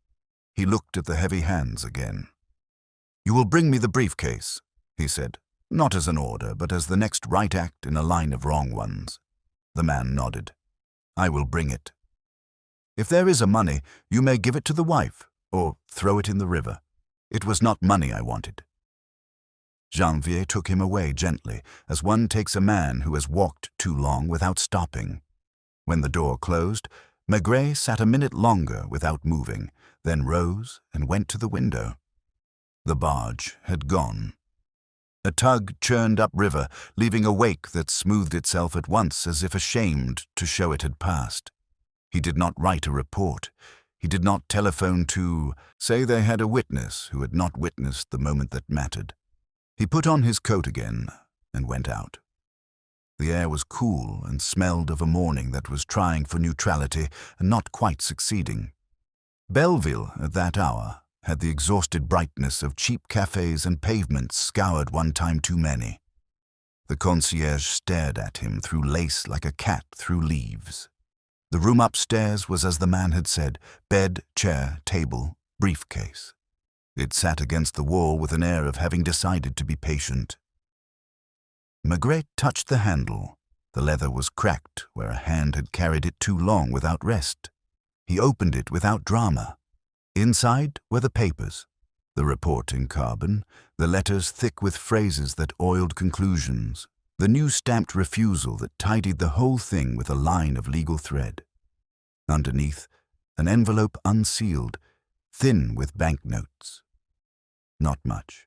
He looked at the heavy hands again. "You will bring me the briefcase," he said, not as an order, but as the next right act in a line of wrong ones. The man nodded. "I will bring it. If there is a money, you may give it to the wife, or throw it in the river. It was not money I wanted." Janvier took him away gently, as one takes a man who has walked too long without stopping. When the door closed, Maigret sat a minute longer without moving, then rose and went to the window. The barge had gone. A tug churned upriver, leaving a wake that smoothed itself at once as if ashamed to show it had passed. He did not write a report. He did not telephone to say they had a witness who had not witnessed the moment that mattered. He put on his coat again and went out. The air was cool and smelled of a morning that was trying for neutrality and not quite succeeding. Belleville, at that hour, had the exhausted brightness of cheap cafes and pavements scoured one time too many. The concierge stared at him through lace like a cat through leaves. The room upstairs was as the man had said: bed, chair, table, briefcase. It sat against the wall with an air of having decided to be patient. Maigret touched the handle. The leather was cracked where a hand had carried it too long without rest. He opened it without drama. Inside were the papers, the report in carbon, the letters thick with phrases that oiled conclusions, the new stamped refusal that tidied the whole thing with a line of legal thread. Underneath, an envelope unsealed, thin with banknotes. Not much.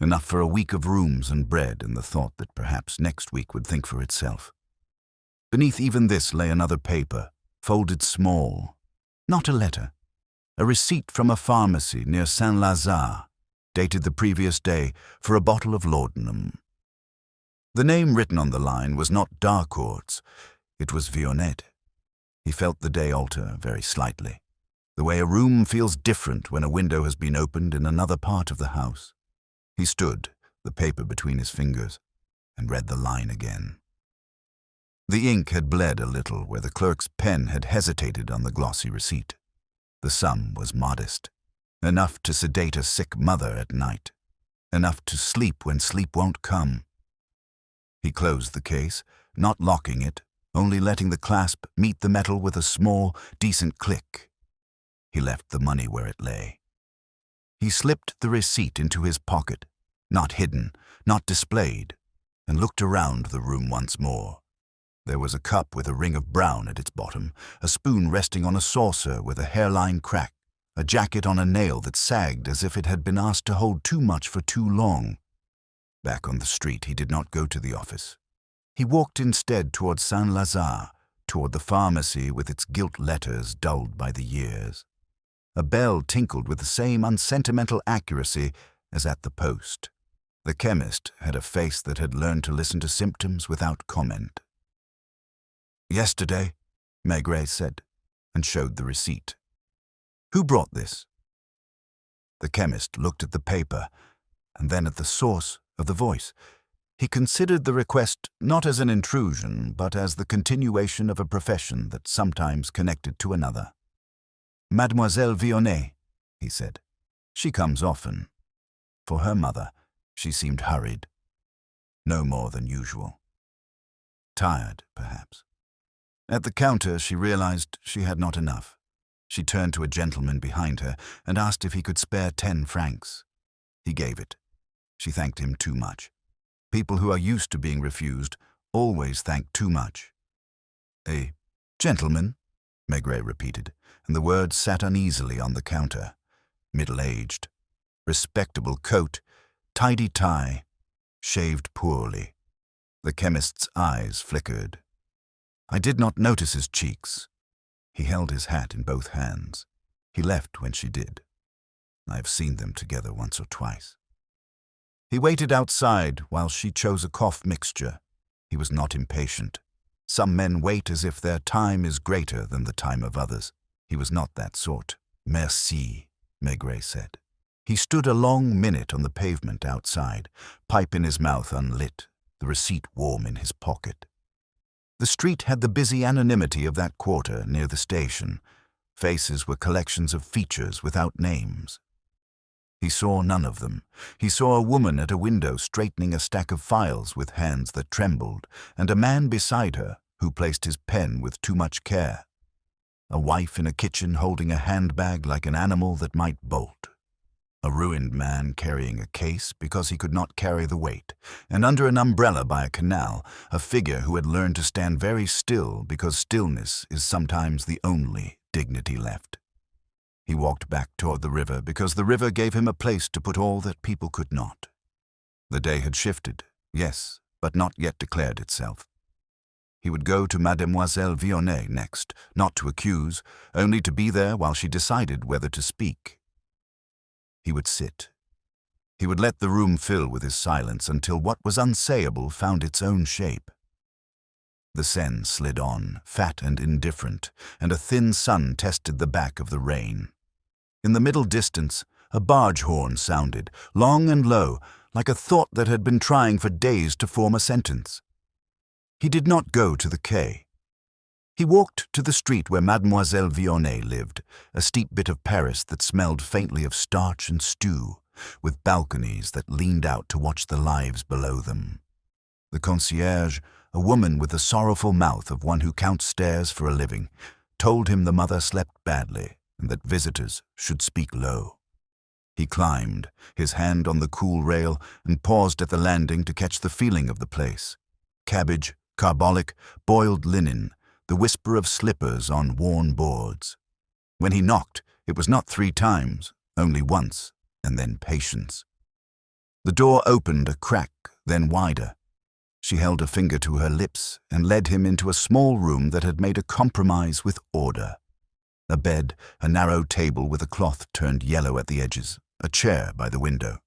Enough for a week of rooms and bread and the thought that perhaps next week would think for itself. Beneath even this lay another paper, folded small. Not a letter. A receipt from a pharmacy near Saint-Lazare, dated the previous day, for a bottle of laudanum. The name written on the line was not Darcourt's. It was Vionnet. He felt the day alter very slightly, the way a room feels different when a window has been opened in another part of the house. He stood, the paper between his fingers, and read the line again. The ink had bled a little where the clerk's pen had hesitated on the glossy receipt. The sum was modest, enough to sedate a sick mother at night, enough to sleep when sleep won't come. He closed the case, not locking it, only letting the clasp meet the metal with a small, decent click. He left the money where it lay. He slipped the receipt into his pocket, not hidden, not displayed, and looked around the room once more. There was a cup with a ring of brown at its bottom, a spoon resting on a saucer with a hairline crack, a jacket on a nail that sagged as if it had been asked to hold too much for too long. Back on the street, he did not go to the office. He walked instead toward Saint-Lazare, toward the pharmacy with its gilt letters dulled by the years. A bell tinkled with the same unsentimental accuracy as at the post. The chemist had a face that had learned to listen to symptoms without comment. "Yesterday," Maigret said, and showed the receipt. "Who brought this?" The chemist looked at the paper, and then at the source of the voice. He considered the request not as an intrusion, but as the continuation of a profession that sometimes connected to another. "Mademoiselle Vionnet," he said. "She comes often." For her mother, she seemed hurried. No more than usual. Tired, perhaps. At the counter, she realized she had not enough. She turned to a gentleman behind her and asked if he could spare 10 francs. He gave it. She thanked him too much. People who are used to being refused always thank too much. "A gentleman?" Maigret repeated, and the words sat uneasily on the counter. Middle-aged. Respectable coat, tidy tie, shaved poorly. The chemist's eyes flickered. "I did not notice his cheeks." He held his hat in both hands. He left when she did. I have seen them together once or twice. He waited outside while she chose a cough mixture. He was not impatient. Some men wait as if their time is greater than the time of others. He was not that sort. "Merci," Maigret said. He stood a long minute on the pavement outside, pipe in his mouth unlit, the receipt warm in his pocket. The street had the busy anonymity of that quarter near the station. Faces were collections of features without names. He saw none of them. He saw a woman at a window straightening a stack of files with hands that trembled, and a man beside her who placed his pen with too much care. A wife in a kitchen holding a handbag like an animal that might bolt. A ruined man carrying a case because he could not carry the weight, and under an umbrella by a canal, a figure who had learned to stand very still because stillness is sometimes the only dignity left. He walked back toward the river because the river gave him a place to put all that people could not. The day had shifted, yes, but not yet declared itself. He would go to Mademoiselle Vionnet next, not to accuse, only to be there while she decided whether to speak. He would sit. He would let the room fill with his silence until what was unsayable found its own shape. The Seine slid on, fat and indifferent, and a thin sun tested the back of the rain. In the middle distance, a barge horn sounded, long and low, like a thought that had been trying for days to form a sentence. He did not go to the quay. He walked to the street where Mademoiselle Vionnet lived, a steep bit of Paris that smelled faintly of starch and stew, with balconies that leaned out to watch the lives below them. The concierge, a woman with the sorrowful mouth of one who counts stairs for a living, told him the mother slept badly and that visitors should speak low. He climbed, his hand on the cool rail, and paused at the landing to catch the feeling of the place. Cabbage, carbolic, boiled linen, the whisper of slippers on worn boards. When he knocked, it was not 3 times, only once, and then patience. The door opened a crack, then wider. She held a finger to her lips and led him into a small room that had made a compromise with order. A bed, a narrow table with a cloth turned yellow at the edges, a chair by the window.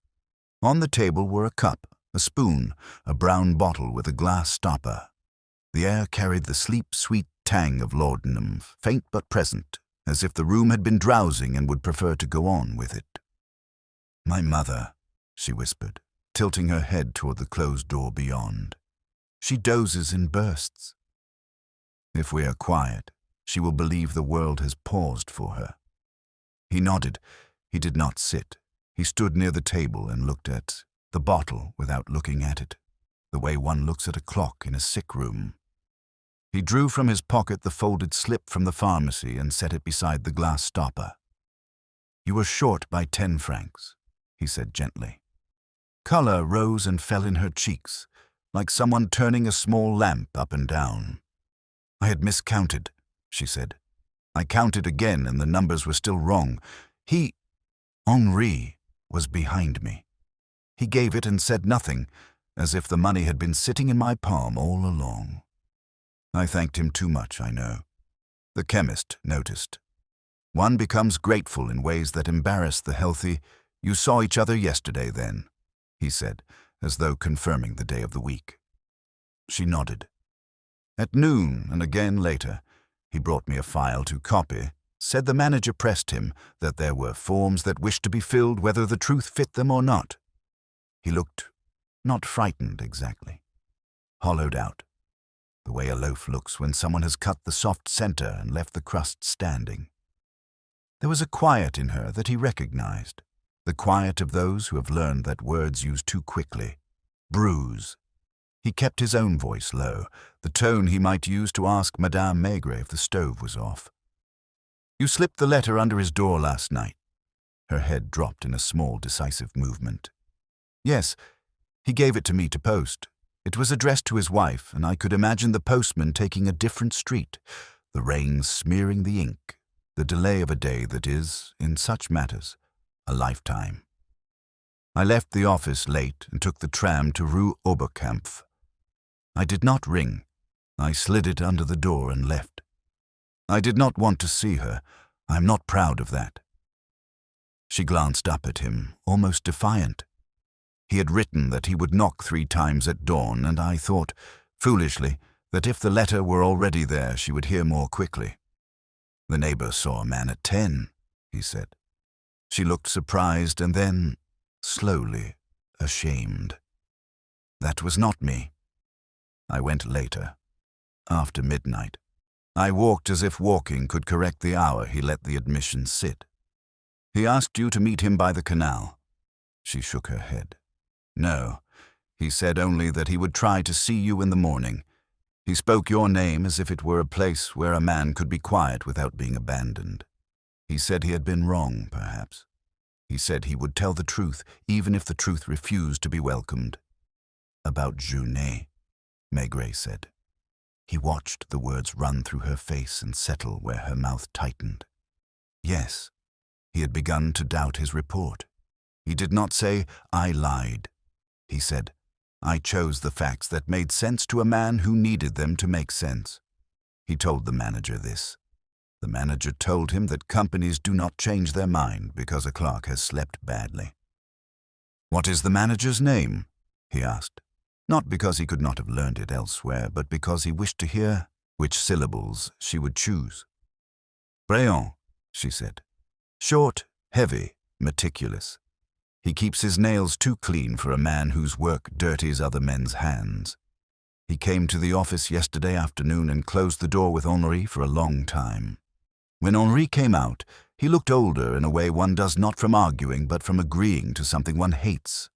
On the table were a cup, a spoon, a brown bottle with a glass stopper. The air carried the sleep-sweet tang of laudanum, faint but present, as if the room had been drowsing and would prefer to go on with it. "My mother," she whispered, tilting her head toward the closed door beyond. "She dozes in bursts. If we are quiet, she will believe the world has paused for her." He nodded. He did not sit. He stood near the table and looked at the bottle without looking at it, the way one looks at a clock in a sick room. He drew from his pocket the folded slip from the pharmacy and set it beside the glass stopper. "You were short by 10 francs, he said gently. Color rose and fell in her cheeks, like someone turning a small lamp up and down. "I had miscounted," she said. "I counted again and the numbers were still wrong. Henri, was behind me. He gave it and said nothing, as if the money had been sitting in my palm all along. I thanked him too much, I know." The chemist noticed. "One becomes grateful in ways that embarrass the healthy. You saw each other yesterday, then," he said, as though confirming the day of the week. She nodded. At noon, and again later, he brought me a file to copy, said the manager pressed him, that there were forms that wished to be filled whether the truth fit them or not. He looked not frightened exactly, hollowed out, the way a loaf looks when someone has cut the soft center and left the crust standing. There was a quiet in her that he recognized, the quiet of those who have learned that words used too quickly. Bruise. He kept his own voice low, the tone he might use to ask Madame Maigret if the stove was off. "You slipped the letter under his door last night." Her head dropped in a small, decisive movement. "Yes, he gave it to me to post. It was addressed to his wife, and I could imagine the postman taking a different street, the rain smearing the ink, the delay of a day that is, in such matters, a lifetime. I left the office late and took the tram to Rue Oberkampf. I did not ring. I slid it under the door and left. I did not want to see her. I am not proud of that." She glanced up at him, almost defiant. He had written that he would knock 3 times at dawn, and I thought, foolishly, that if the letter were already there, she would hear more quickly. "The neighbor saw a man at 10, he said. She looked surprised and then, slowly, ashamed. That was not me. I went later, after midnight. I walked as if walking could correct the hour he let the admission sit. He asked you to meet him by the canal." She shook her head. "No, he said only that he would try to see you in the morning. He spoke your name as if it were a place where a man could be quiet without being abandoned. He said he had been wrong, perhaps. He said he would tell the truth, even if the truth refused to be welcomed." "About Junet," Maigret said. He watched the words run through her face and settle where her mouth tightened. Yes, he had begun to doubt his report. He did not say, "I lied." He said, "I chose the facts that made sense to a man who needed them to make sense." He told the manager this. The manager told him that companies do not change their mind because a clerk has slept badly. "What is the manager's name?" he asked. Not because he could not have learned it elsewhere, but because he wished to hear which syllables she would choose. "Bréant," she said. "Short, heavy, meticulous. He keeps his nails too clean for a man whose work dirties other men's hands." He came to the office yesterday afternoon and closed the door with Henri for a long time. When Henri came out, he looked older in a way one does not from arguing but from agreeing to something one hates.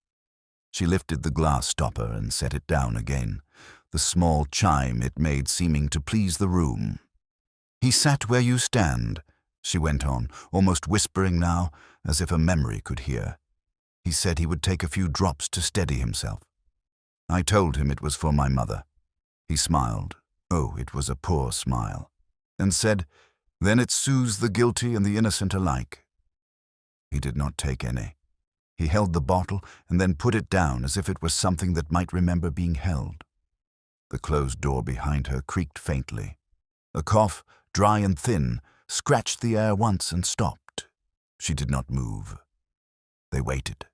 She lifted the glass stopper and set it down again, the small chime it made seeming to please the room. "He sat where you stand," she went on, almost whispering now, as if a memory could hear. "He said he would take a few drops to steady himself. I told him it was for my mother. He smiled, oh, it was a poor smile, and said, 'Then it soothes the guilty and the innocent alike.' He did not take any. He held the bottle and then put it down as if it was something that might remember being held." The closed door behind her creaked faintly. A cough, dry and thin, scratched the air once and stopped. She did not move. They waited.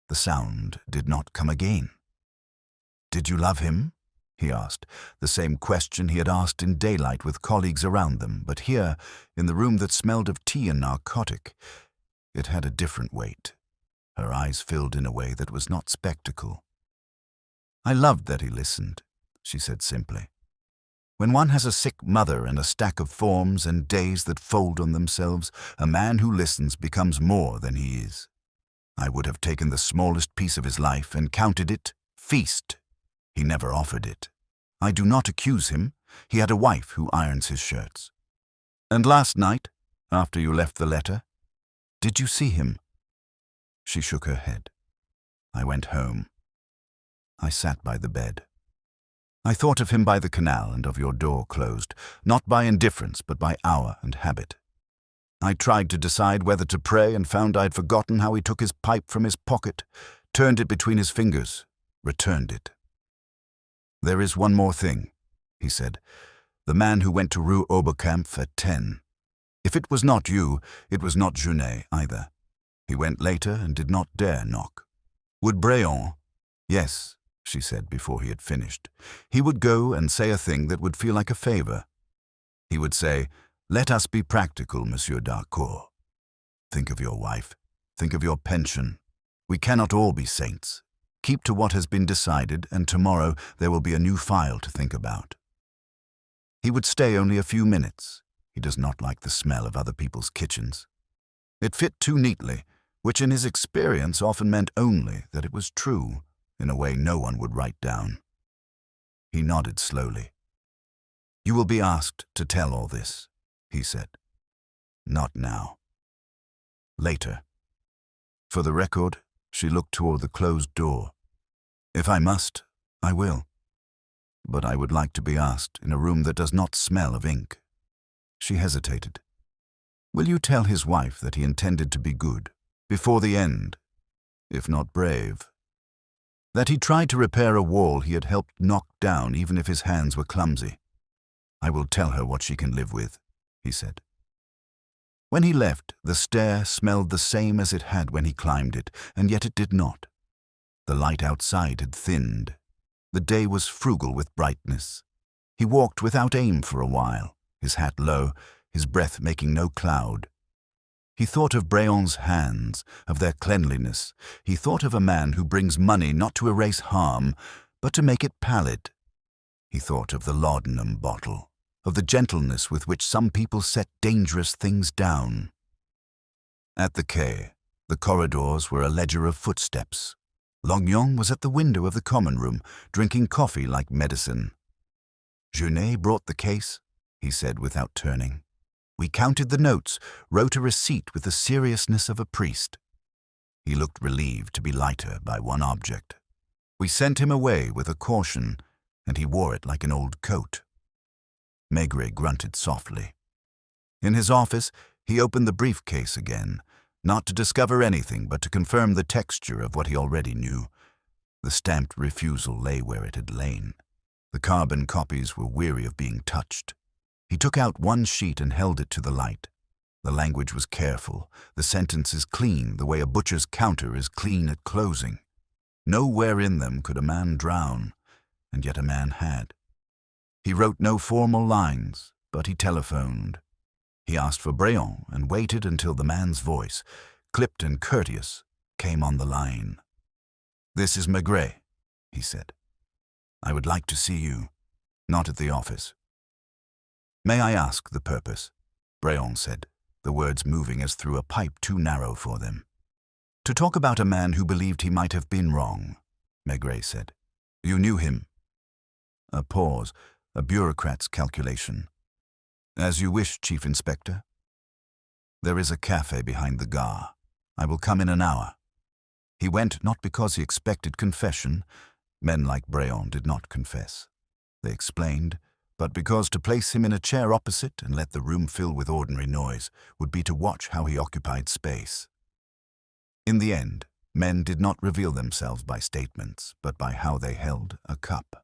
The sound did not come again. "Did you love him?" he asked, the same question he had asked in daylight with colleagues around them, but here, in the room that smelled of tea and narcotic, it had a different weight. Her eyes filled in a way that was not spectacle. "I loved that he listened," she said simply. "When one has a sick mother and a stack of forms and days that fold on themselves, a man who listens becomes more than he is. I would have taken the smallest piece of his life and counted it feast. He never offered it. I do not accuse him. He had a wife who irons his shirts. And last night, after you left the letter, did you see him?" She shook her head. "I went home. I sat by the bed. I thought of him by the canal and of your door closed, not by indifference but by hour and habit. I tried to decide whether to pray and found I'd forgotten how he took his pipe from his pocket, turned it between his fingers, returned it. There is one more thing," he said. "The man who went to Rue Oberkampf at 10. If it was not you, it was not Junet either. He went later and did not dare knock. Would Bréon—" "Yes," she said before he had finished. "He would go and say a thing that would feel like a favor. He would say, 'Let us be practical, Monsieur d'Harcourt. Think of your wife. Think of your pension. We cannot all be saints. Keep to what has been decided, and tomorrow there will be a new file to think about.' He would stay only a few minutes. He does not like the smell of other people's kitchens." It fit too neatly, which in his experience often meant only that it was true, in a way no one would write down. He nodded slowly. "You will be asked to tell all this," he said. "Not now. Later." For the record, she looked toward the closed door. "If I must, I will. But I would like to be asked in a room that does not smell of ink." She hesitated. "Will you tell his wife that he intended to be good, before the end, if not brave? That he tried to repair a wall he had helped knock down even if his hands were clumsy? I will tell her what she can live with," he said. When he left, the stair smelled the same as it had when he climbed it, and yet it did not. The light outside had thinned. The day was frugal with brightness. He walked without aim for a while, his hat low, his breath making no cloud. He thought of Bréon's hands, of their cleanliness. He thought of a man who brings money not to erase harm, but to make it pallid. He thought of the laudanum bottle, of the gentleness with which some people set dangerous things down. At the quay, the corridors were a ledger of footsteps. Lognon was at the window of the common room, drinking coffee like medicine. "Junet brought the case," he said without turning. "We counted the notes, wrote a receipt with the seriousness of a priest." He looked relieved to be lighter by one object. "We sent him away with a caution, and he wore it like an old coat." Maigret grunted softly. In his office, he opened the briefcase again, not to discover anything but to confirm the texture of what he already knew. The stamped refusal lay where it had lain. The carbon copies were weary of being touched. He took out one sheet and held it to the light. The language was careful, the sentences clean, the way a butcher's counter is clean at closing. Nowhere in them could a man drown, and yet a man had. He wrote no formal lines, but he telephoned. He asked for Bréon and waited until the man's voice, clipped and courteous, came on the line. "This is Maigret," he said. I would like to see you, not at the office. May I ask the purpose? Breon said, the words moving as through a pipe too narrow for them. To talk about a man who believed he might have been wrong, Maigret said. You knew him. A pause, a bureaucrat's calculation. As you wish, Chief Inspector. There is a cafe behind the Gare. I will come in an hour. He went not because he expected confession. Men like Breon did not confess. They explained, but because to place him in a chair opposite and let the room fill with ordinary noise would be to watch how he occupied space. In the end, men did not reveal themselves by statements, but by how they held a cup.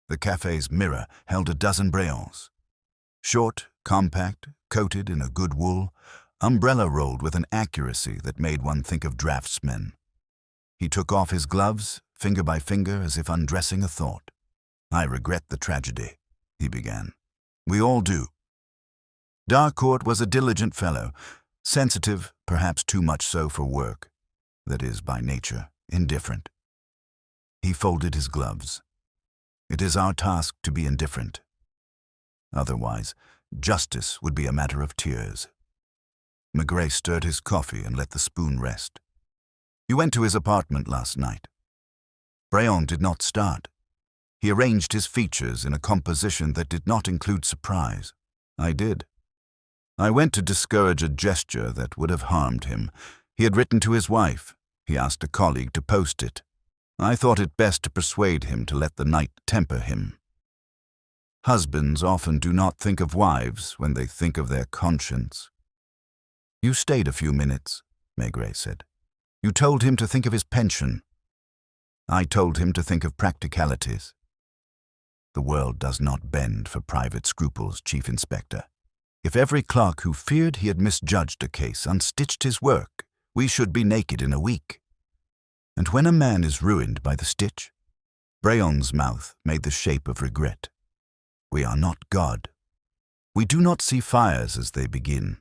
The cafe's mirror held a dozen Breons. Short, compact, coated in a good wool, umbrella-rolled with an accuracy that made one think of draftsmen. He took off his gloves, finger by finger, as if undressing a thought. I regret the tragedy, he began. We all do. D'Harcourt was a diligent fellow, sensitive, perhaps too much so for work. That is, by nature, indifferent. He folded his gloves. It is our task to be indifferent. Otherwise, justice would be a matter of tears. Maigret stirred his coffee and let the spoon rest. You went to his apartment last night. Breon did not start. He arranged his features in a composition that did not include surprise. I did. I went to discourage a gesture that would have harmed him. He had written to his wife. He asked a colleague to post it. I thought it best to persuade him to let the night temper him. Husbands often do not think of wives when they think of their conscience. You stayed a few minutes, Maigret said. You told him to think of his pension. I told him to think of practicalities. The world does not bend for private scruples, Chief Inspector. If every clerk who feared he had misjudged a case unstitched his work, we should be naked in a week. And when a man is ruined by the stitch, Breon's mouth made the shape of regret. We are not God. We do not see fires as they begin.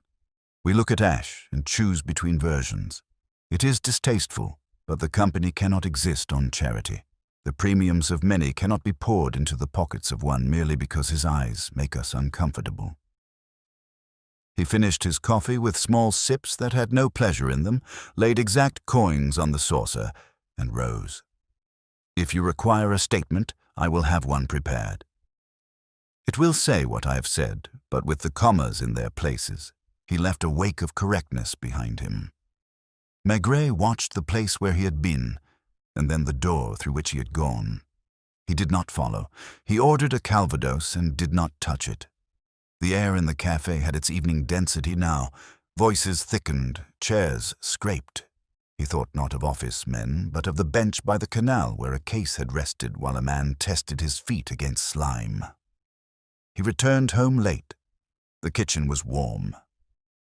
We look at ash and choose between versions. It is distasteful, but the company cannot exist on charity. The premiums of many cannot be poured into the pockets of one merely because his eyes make us uncomfortable. He finished his coffee with small sips that had no pleasure in them, laid exact coins on the saucer, and rose. If you require a statement, I will have one prepared. It will say what I have said, but with the commas in their places. He left a wake of correctness behind him. Maigret watched the place where he had been, and then the door through which he had gone. He did not follow. He ordered a Calvados and did not touch it. The air in the cafe had its evening density now. Voices thickened, chairs scraped. He thought not of office men, but of the bench by the canal where a case had rested while a man tested his feet against slime. He returned home late. The kitchen was warm.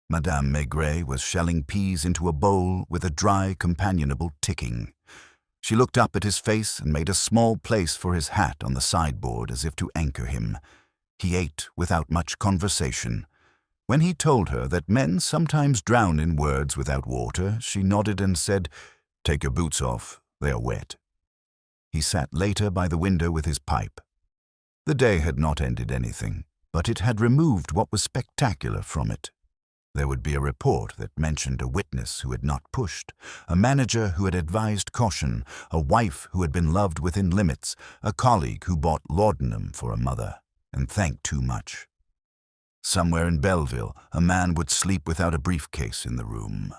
Madame Maigret was shelling peas into a bowl with a dry, companionable ticking. She looked up at his face and made a small place for his hat on the sideboard as if to anchor him. He ate without much conversation. When he told her that men sometimes drown in words without water, she nodded and said, "Take your boots off, they are wet." He sat later by the window with his pipe. The day had not ended anything, but it had removed what was spectacular from it. There would be a report that mentioned a witness who had not pushed, a manager who had advised caution, a wife who had been loved within limits, a colleague who bought laudanum for a mother and thanked too much. Somewhere in Belleville, a man would sleep without a briefcase in the room.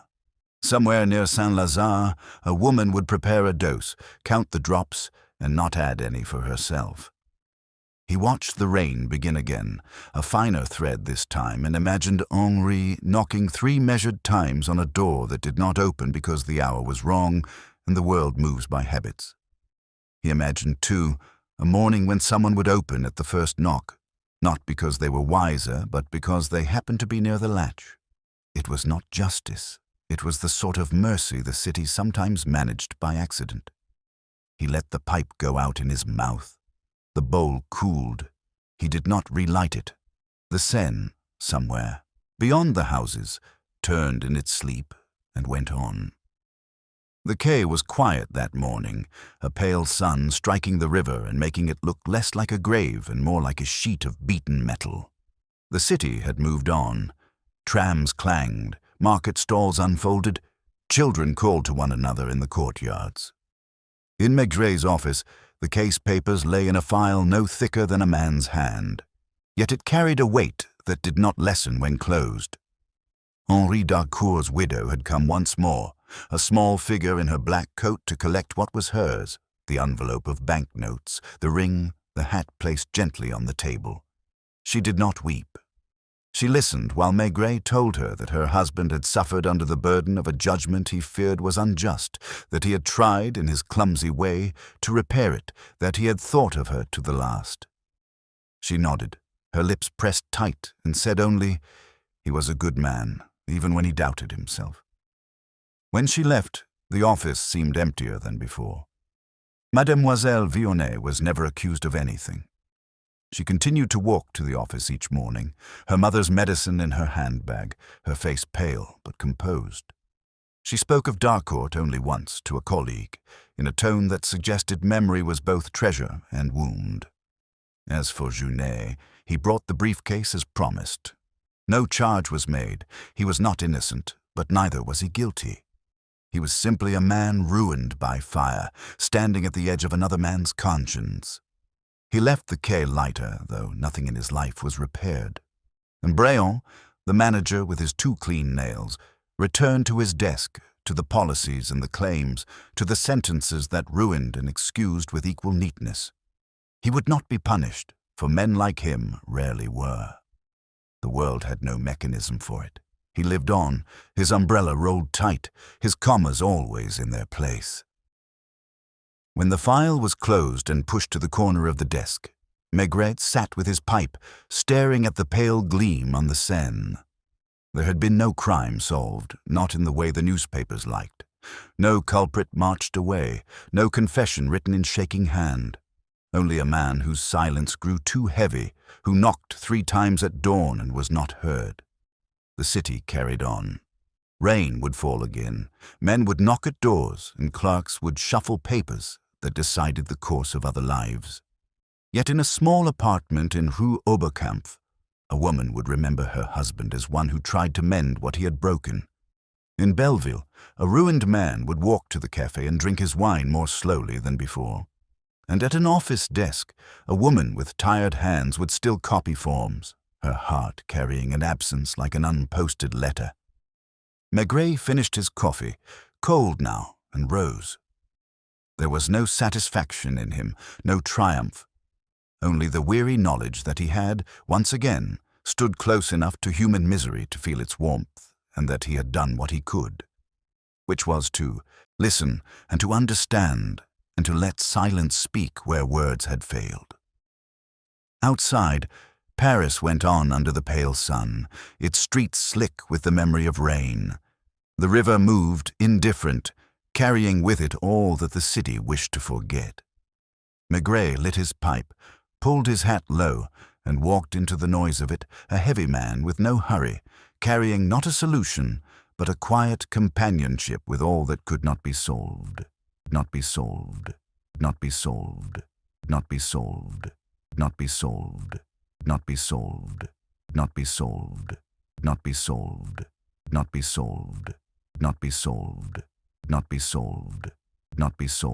Somewhere near Saint-Lazare, a woman would prepare a dose, count the drops, and not add any for herself. He watched the rain begin again, a finer thread this time, and imagined Henri knocking 3 measured times on a door that did not open because the hour was wrong, and the world moves by habits. He imagined, too, a morning when someone would open at the first knock, not because they were wiser, but because they happened to be near the latch. It was not justice. It was the sort of mercy the city sometimes managed by accident. He let the pipe go out in his mouth. The bowl cooled. He did not relight it. The Seine, somewhere, beyond the houses, turned in its sleep and went on. The quay was quiet that morning, a pale sun striking the river and making it look less like a grave and more like a sheet of beaten metal. The city had moved on. Trams clanged, market stalls unfolded, children called to one another in the courtyards. In Maigret's office, the case papers lay in a file no thicker than a man's hand, yet it carried a weight that did not lessen when closed. Henri d'Harcourt's widow had come once more, a small figure in her black coat to collect what was hers, the envelope of banknotes, the ring, the hat placed gently on the table. She did not weep. She listened while Maigret told her that her husband had suffered under the burden of a judgment he feared was unjust, that he had tried, in his clumsy way, to repair it, that he had thought of her to the last. She nodded, her lips pressed tight, and said only, "He was a good man, even when he doubted himself." When she left, the office seemed emptier than before. Mademoiselle Vionnet was never accused of anything. She continued to walk to the office each morning, her mother's medicine in her handbag, her face pale but composed. She spoke of d'Harcourt only once to a colleague, in a tone that suggested memory was both treasure and wound. As for Junet, he brought the briefcase as promised. No charge was made. He was not innocent, but neither was he guilty. He was simply a man ruined by fire, standing at the edge of another man's conscience. He left the quay lighter, though nothing in his life was repaired. And Bréant, the manager with his 2 clean nails, returned to his desk, to the policies and the claims, to the sentences that ruined and excused with equal neatness. He would not be punished, for men like him rarely were. The world had no mechanism for it. He lived on, his umbrella rolled tight, his commas always in their place. When the file was closed and pushed to the corner of the desk, Maigret sat with his pipe, staring at the pale gleam on the Seine. There had been no crime solved, not in the way the newspapers liked. No culprit marched away, no confession written in shaking hand. Only a man whose silence grew too heavy, who knocked 3 times at dawn and was not heard. The city carried on. Rain would fall again, men would knock at doors, and clerks would shuffle papers that decided the course of other lives. Yet in a small apartment in Rue Oberkampf, a woman would remember her husband as one who tried to mend what he had broken. In Belleville, a ruined man would walk to the cafe and drink his wine more slowly than before. And at an office desk, a woman with tired hands would still copy forms, her heart carrying an absence like an unposted letter. Maigret finished his coffee, cold now, and rose. There was no satisfaction in him, no triumph, only the weary knowledge that he had, once again, stood close enough to human misery to feel its warmth, and that he had done what he could, which was to listen and to understand and to let silence speak where words had failed. Outside, Paris went on under the pale sun, its streets slick with the memory of rain. The river moved, indifferent, carrying with it all that the city wished to forget. Maigret lit his pipe, pulled his hat low, and walked into the noise of it, a heavy man with no hurry, carrying not a solution, but a quiet companionship with all that could not be solved, not be solved, not be solved, not be solved, not be solved, not be solved, not be solved, not be solved, not be solved, not be solved, not be solved, not be solved.